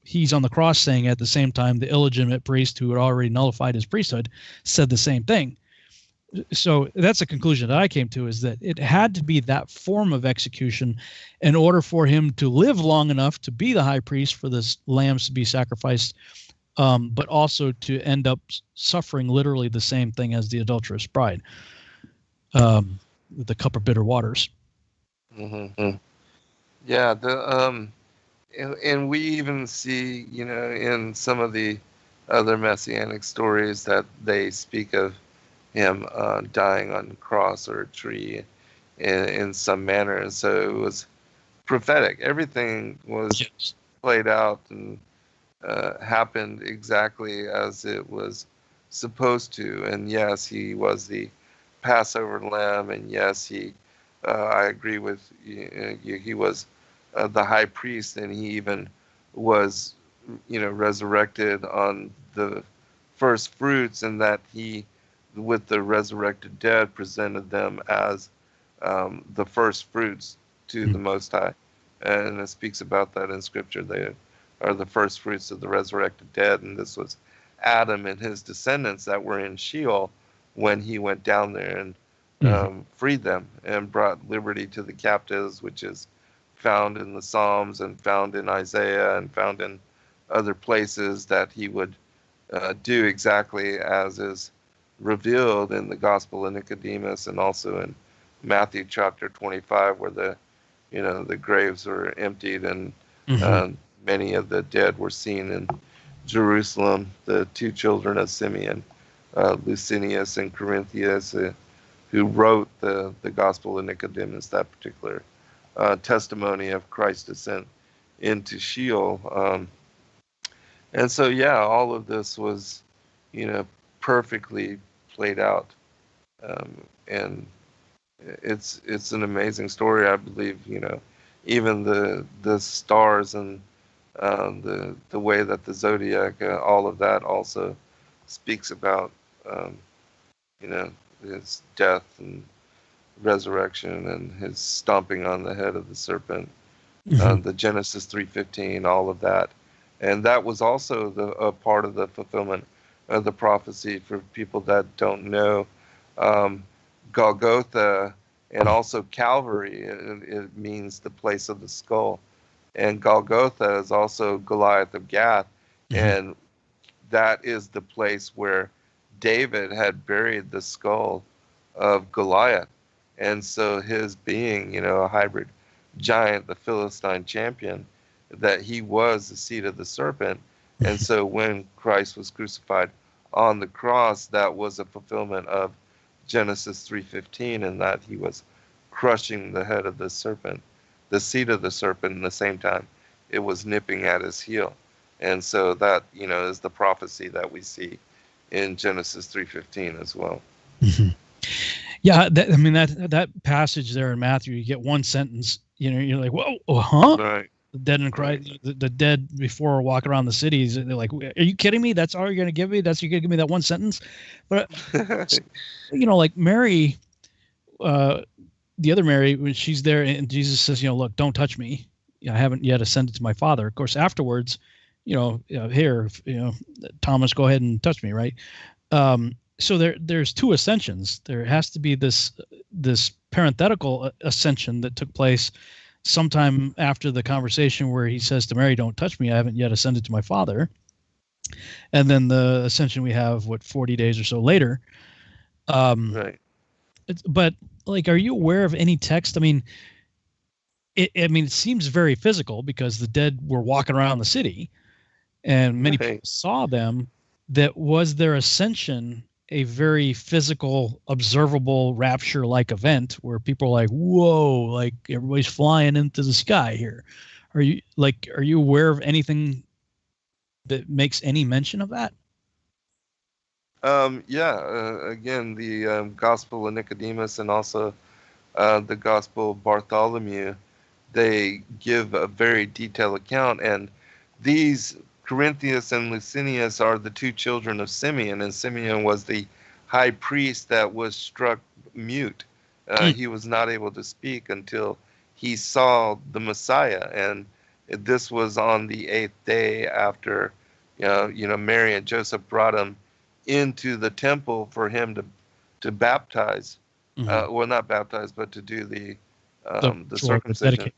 He's on the cross saying at the same time the illegitimate priest who had already nullified his priesthood said the same thing. So that's a conclusion that I came to, is that it had to be that form of execution in order for him to live long enough to be the high priest for the lambs to be sacrificed, but also to end up suffering literally the same thing as the adulterous bride, the cup of bitter waters. Mm-hmm. Yeah, and we even see, in some of the other messianic stories that they speak of him dying on the cross or a tree in some manner. And so it was prophetic. Everything was played out and happened exactly as it was supposed to. And yes, he was the Passover lamb, and yes, I agree with you, he was the high priest, and he even was, resurrected on the first fruits, and that he, with the resurrected dead, presented them as the first fruits to the Most High. And it speaks about that in Scripture. They are the first fruits of the resurrected dead, and this was Adam and his descendants that were in Sheol when he went down there and freed them and brought liberty to the captives, which is found in the Psalms and found in Isaiah and found in other places, that he would do exactly as is revealed in the Gospel of Nicodemus, and also in Matthew chapter 25, where the graves were emptied and many of the dead were seen in Jerusalem. The two children of Simeon, Licinius and Corinthius, who wrote the Gospel of Nicodemus, that particular testimony of Christ's descent into Sheol. And so, yeah, all of this was, perfectly played out. And it's an amazing story. I believe, even the stars and the way that the zodiac, all of that also speaks about, his death and resurrection and his stomping on the head of the serpent, the Genesis 3:15, all of that. And that was also a part of the fulfillment of the prophecy. For people that don't know, Golgotha and also Calvary, it means the place of the skull. And Golgotha is also Goliath of Gath, and that is the place where David had buried the skull of Goliath. And so his being, a hybrid giant, the Philistine champion, that he was the seed of the serpent. And so when Christ was crucified on the cross, that was a fulfillment of Genesis 3:15, and that he was crushing the head of the serpent, the seed of the serpent, and at the same time it was nipping at his heel. And so that, is the prophecy that we see in Genesis 3:15 as well. Yeah, that passage there in Matthew, you get one sentence, you're like, whoa, huh? Right. The dead in Christ, the dead before walk around the cities, and they're like, "Are you kidding me? That's all you're going to give me? You're going to give me that one sentence?" But like Mary, the other Mary, when she's there and Jesus says, look, don't touch me. I haven't yet ascended to my Father. Of course, afterwards, here, Thomas, go ahead and touch me, right? So there's two ascensions. There has to be this parenthetical ascension that took place sometime after the conversation where he says to Mary, don't touch me. I haven't yet ascended to my Father. And then the ascension we have, 40 days or so later. Right. But are you aware of any text? I mean, it seems very physical because the dead were walking around the city and many people saw them. That was their ascension a very physical, observable, rapture-like event where people are like, whoa, like everybody's flying into the sky here. Are you aware of anything that makes any mention of that? Again, the Gospel of Nicodemus and also the Gospel of Bartholomew, they give a very detailed account. And these Corinthius and Licinius are the two children of Simeon, and Simeon was the high priest that was struck mute. He was not able to speak until he saw the Messiah, and this was on the 8th day after, Mary and Joseph brought him into the temple for him to baptize. Mm-hmm. Well, not baptize, but to do the circumcision.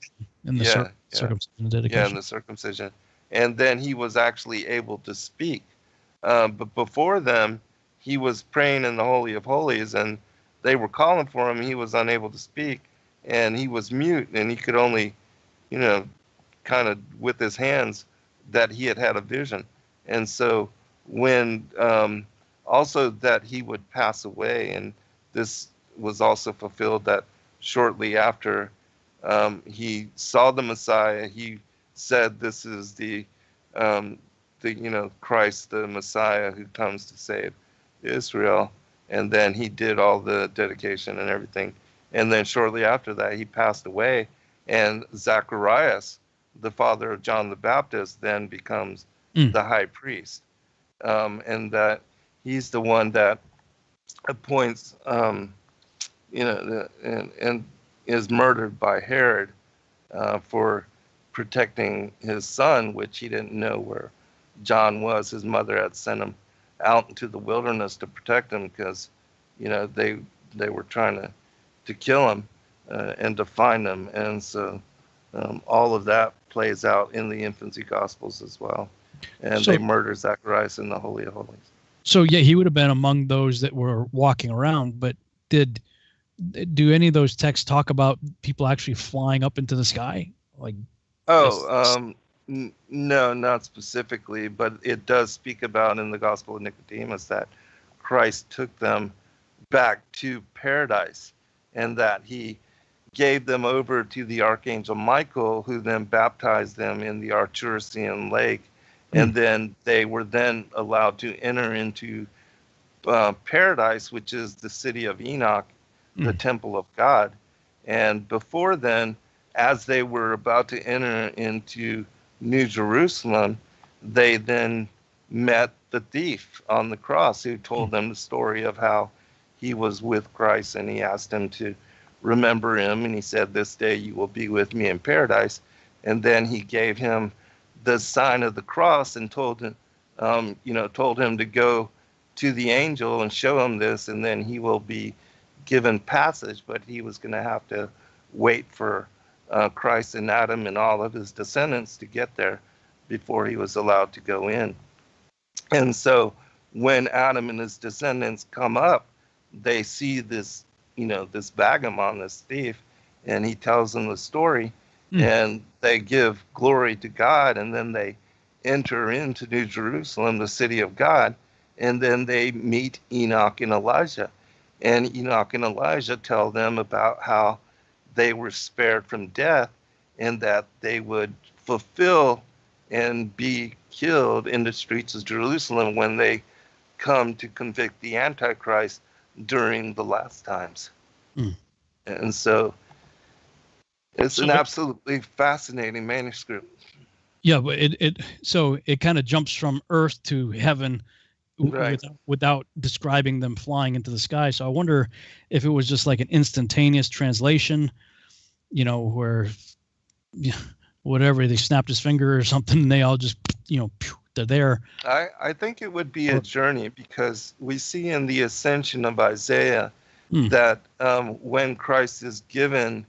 Circumcision dedication. Yeah, and the circumcision. And then he was actually able to speak. But before them, he was praying in the Holy of Holies, and they were calling for him. He was unable to speak, and he was mute, and he could only, kind of with his hands that he had a vision. And so when also that he would pass away, and this was also fulfilled that shortly after he saw the Messiah, he said, "This is the Christ, the Messiah who comes to save Israel." And then he did all the dedication and everything. And then shortly after that, he passed away. And Zacharias, the father of John the Baptist, then becomes the high priest. And that he's the one that appoints, and is murdered by Herod for protecting his son, which he didn't know where John was. His mother had sent him out into the wilderness to protect him because, they were trying to kill him and to find him. And so all of that plays out in the infancy gospels as well. And they murder Zacharias in the Holy of Holies. So yeah, he would have been among those that were walking around, but do any of those texts talk about people actually flying up into the sky? No, not specifically, but it does speak about in the Gospel of Nicodemus that Christ took them back to paradise and that he gave them over to the Archangel Michael, who then baptized them in the Arturian lake. And then they were then allowed to enter into paradise, which is the city of Enoch, the temple of God. And before then, as they were about to enter into New Jerusalem, they then met the thief on the cross who told them the story of how he was with Christ, and he asked him to remember him, and he said, "This day you will be with me in paradise." And then he gave him the sign of the cross and told him to go to the angel and show him this, and then he will be given passage. But he was going to have to wait for Christ and Adam and all of his descendants to get there before he was allowed to go in. And so when Adam and his descendants come up, they see this, this vagabond, this thief, and he tells them the story, and they give glory to God, and then they enter into New Jerusalem, the city of God, and then they meet Enoch and Elijah. And Enoch and Elijah tell them about how they were spared from death and that they would fulfill and be killed in the streets of Jerusalem when they come to convict the Antichrist during the last times. And so it's an absolutely fascinating manuscript. Yeah, but it kind of jumps from earth to heaven Right. without describing them flying into the sky. So I wonder if it was just like an instantaneous translation, where whatever, they snapped his finger or something, and they all just, they're there. I think it would be a journey, because we see in the ascension of Isaiah that when Christ is given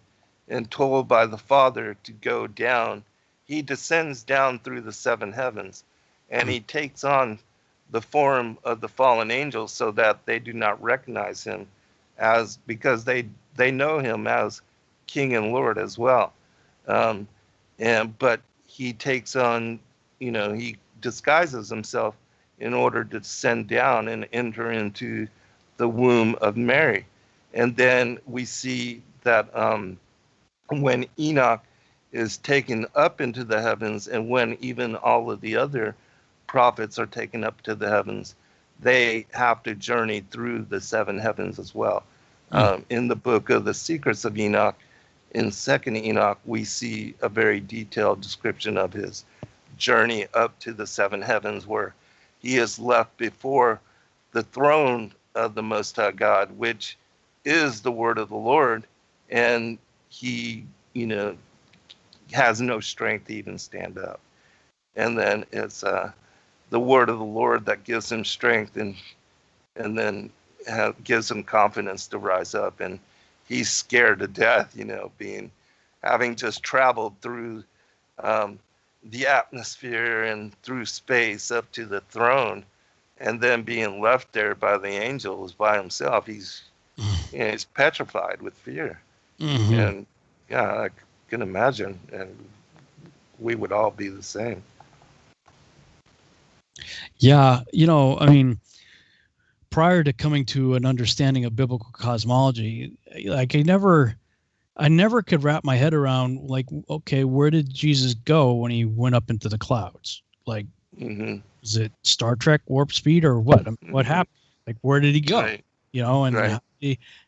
and told by the Father to go down, he descends down through the seven heavens, and he takes on the form of the fallen angels, so that they do not recognize him because they know him as King and Lord as well. But he takes on, he disguises himself in order to descend down and enter into the womb of Mary. And then we see that when Enoch is taken up into the heavens, and when even all of the other prophets are taken up to the heavens, they have to journey through the seven heavens as well. In the book of the Secrets of Enoch, in 2nd Enoch, we see a very detailed description of his journey up to the seven heavens, where he is left before the throne of the Most High God, which is the word of the Lord, and he, has no strength to even stand up. And then it's the word of the Lord that gives him strength, and then gives him confidence to rise up. And he's scared to death, having just traveled through the atmosphere and through space up to the throne, and then being left there by the angels by himself. He's petrified with fear. Mm-hmm. And I can imagine, and we would all be the same. Yeah, prior to coming to an understanding of biblical cosmology, like I never could wrap my head around, like, okay, where did Jesus go when he went up into the clouds? Like, is it Star Trek warp speed or what? What happened? Like, where did he go? Right. And Right.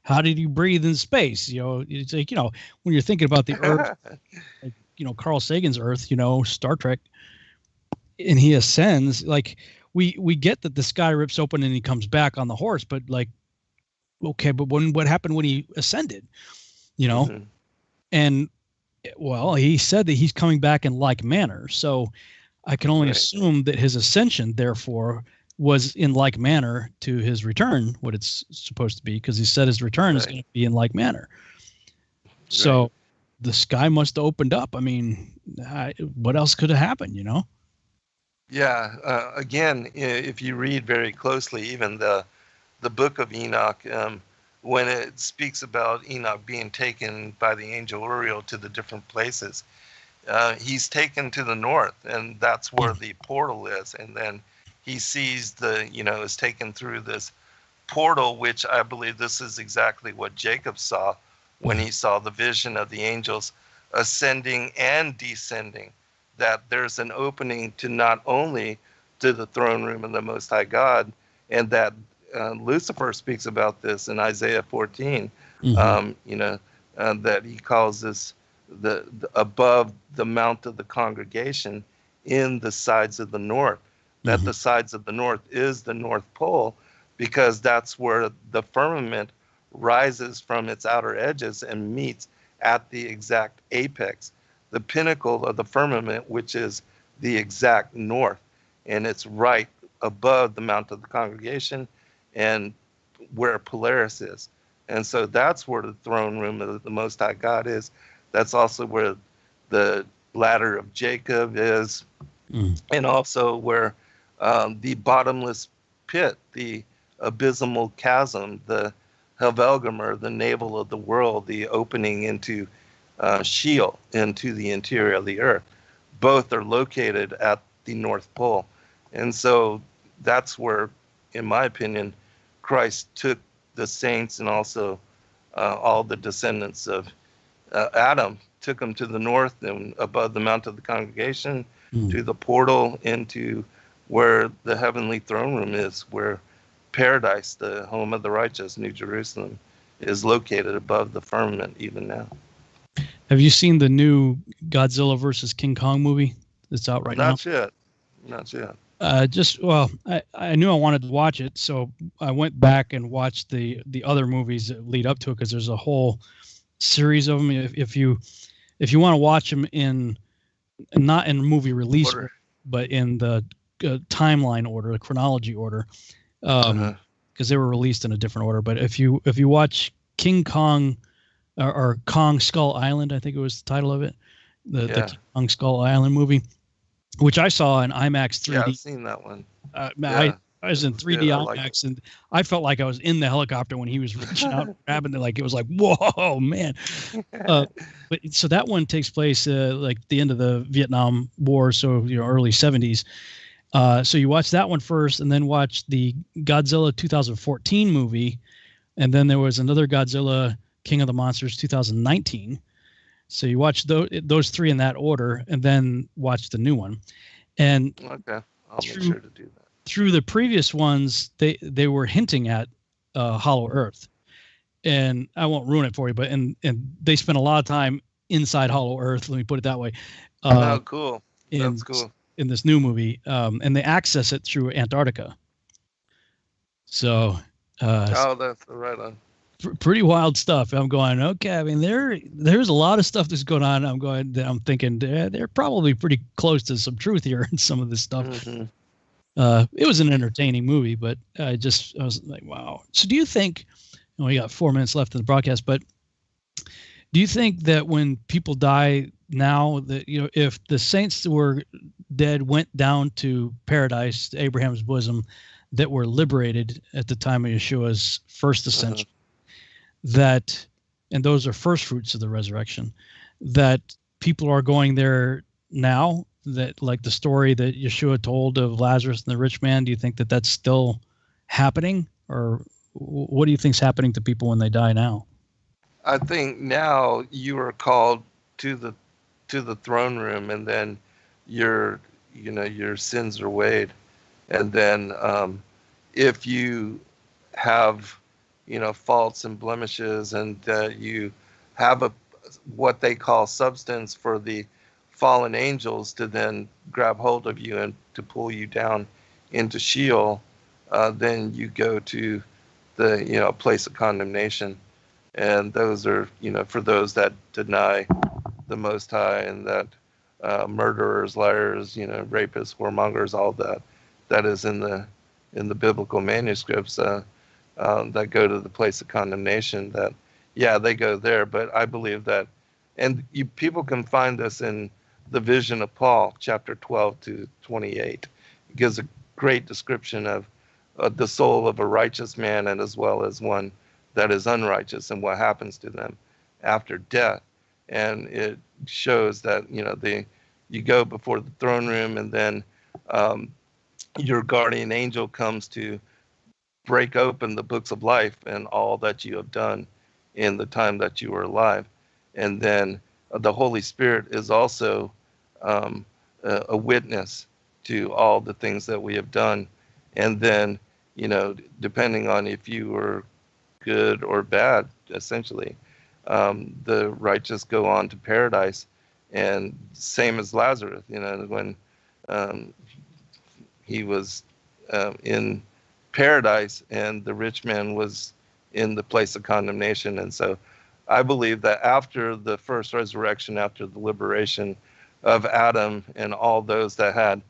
how did he breathe in space? It's like, when you're thinking about the Earth, like, Carl Sagan's Earth, Star Trek, and he ascends, like, we get that the sky rips open and he comes back on the horse, but like, okay, but what happened when he ascended? And well, he said that he's coming back in like manner. So I can only assume that his ascension, therefore, was in like manner to his return, what it's supposed to be, because he said his return is going to be in like manner. So the sky must have opened up. I mean, what else could have happened, Yeah. Again, if you read very closely, even the book of Enoch, when it speaks about Enoch being taken by the angel Uriel to the different places, he's taken to the north, and that's where the portal is. And then he sees is taken through this portal, which I believe this is exactly what Jacob saw when he saw the vision of the angels ascending and descending, that there's an opening to not only to the throne room of the Most High God, and that Lucifer speaks about this in Isaiah 14, that he calls this the above the mount of the congregation in the sides of the north, that the sides of the north is the North Pole, because that's where the firmament rises from its outer edges and meets at the exact apex, the pinnacle of the firmament, which is the exact north, and it's right above the mount of the congregation and where Polaris is. And so that's where the throne room of the Most High God is. That's also where the ladder of Jacob is, and also where the bottomless pit, the abysmal chasm, the Helvelgamer, the navel of the world, the opening into Sheol, into the interior of the earth, both are located at the North Pole. And so that's where, in my opinion, Christ took the saints and also all the descendants of Adam, took them to the north and above the mount of the congregation, to the portal into where the heavenly throne room is, where paradise, the home of the righteous, New Jerusalem, is located above the firmament even now. Have you seen the new Godzilla versus King Kong movie that's out right now? Not yet. I knew I wanted to watch it, so I went back and watched the other movies that lead up to it, because there's a whole series of them. If you want to watch them in, not in movie release order, but in the timeline order, the chronology order, because they were released in a different order. But if you watch King Kong or Kong Skull Island, I think it was the title of it, the King Kong Skull Island movie, which I saw in IMAX 3D. Yeah, I've seen that one. I was in 3D IMAX, and I felt like I was in the helicopter when he was reaching out and grabbing it. Like, it was like, whoa, man. But so that one takes place like the end of the Vietnam War, so early 70s. So you watch that one first, and then watch the Godzilla 2014 movie, and then there was another Godzilla King of the Monsters 2019. So you watch those three in that order, and then watch the new one. And okay, I'll make sure to do that. Through the previous ones, they were hinting at Hollow Earth, and I won't ruin it for you, but and they spent a lot of time inside Hollow Earth. Let me put it that way. Cool. That's cool. In this new movie, and they access it through Antarctica. So. That's right on. Pretty wild stuff. I'm going, okay. I mean, there's a lot of stuff that's going on. I'm thinking they're probably pretty close to some truth here in some of this stuff. Mm-hmm. It was an entertaining movie, but I was like, wow. So do you think, we got 4 minutes left in the broadcast, but do you think that when people die now, that, if the saints that were dead went down to paradise, to Abraham's bosom, that were liberated at the time of Yeshua's first ascension, and those are first fruits of the resurrection, that people are going there now, that like the story that Yeshua told of Lazarus and the rich man, do you think that that's still happening, or what do you think's happening to people when they die now? I think now you are called to the throne room, and then your sins are weighed, and then if you have faults and blemishes, and you have what they call substance for the fallen angels to then grab hold of you and to pull you down into Sheol, then you go to the place of condemnation, and those are for those that deny the Most High, and that murderers, liars, rapists, whoremongers, all that is in the biblical manuscripts. That go to the place of condemnation, that they go there. But I believe that, and people can find this in the vision of Paul, chapter 12 to 28. It gives a great description of the soul of a righteous man, and as well as one that is unrighteous, and what happens to them after death. And it shows that you go before the throne room, and then your guardian angel comes to break open the books of life and all that you have done in the time that you were alive. And then the Holy Spirit is also a witness to all the things that we have done. And then, depending on if you were good or bad, essentially, the righteous go on to paradise. And same as Lazarus, when he was in paradise, and the rich man was in the place of condemnation. And so I believe that after the first resurrection, after the liberation of Adam and all those that had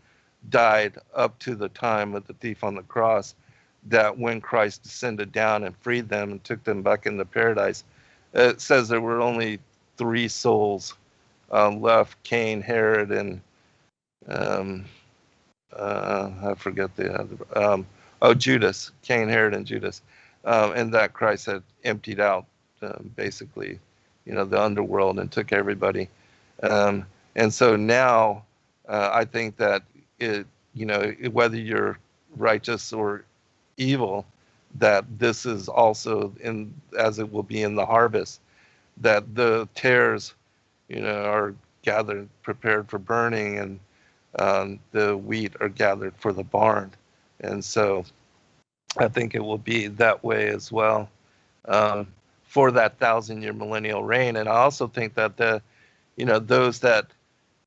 died up to the time of the thief on the cross, that when Christ descended down and freed them and took them back into paradise, it says there were only 3 souls left: Cain, Herod, and I forget the other. Judas, Cain, Herod, and Judas, and that Christ had emptied out basically, the underworld, and took everybody. And so now I think that whether you're righteous or evil, that this is also as it will be in the harvest, that the tares, are gathered, prepared for burning, and the wheat are gathered for the barn. And so I think it will be that way as well for that 1,000-year millennial reign. And I also think that those that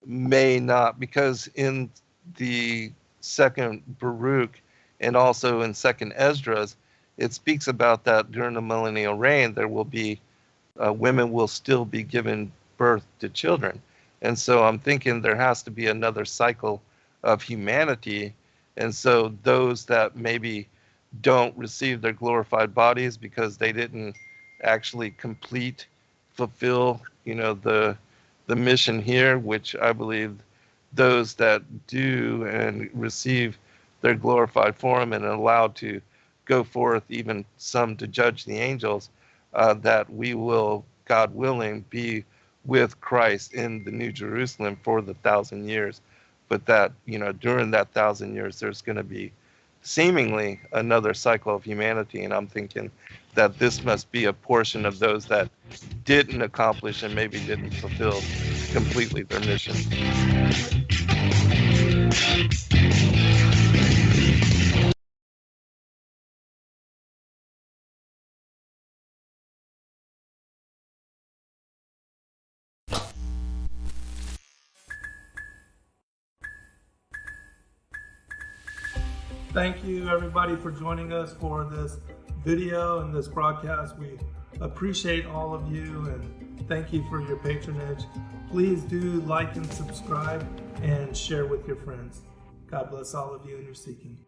may not, because in the Second Baruch and also in Second Esdras, it speaks about that during the millennial reign, there will be women will still be given birth to children. And so I'm thinking there has to be another cycle of humanity. And so those that maybe don't receive their glorified bodies because they didn't actually fulfill, the mission here, which I believe those that do and receive their glorified form and are allowed to go forth, even some to judge the angels, that we will, God willing, be with Christ in the New Jerusalem for the 1,000 years. But that, during that 1,000 years, there's going to be seemingly another cycle of humanity. And I'm thinking that this must be a portion of those that didn't accomplish and maybe didn't fulfill completely their mission. Thank you everybody for joining us for this video and this broadcast. We appreciate all of you and thank you for your patronage. Please do like and subscribe and share with your friends. God bless all of you in your seeking.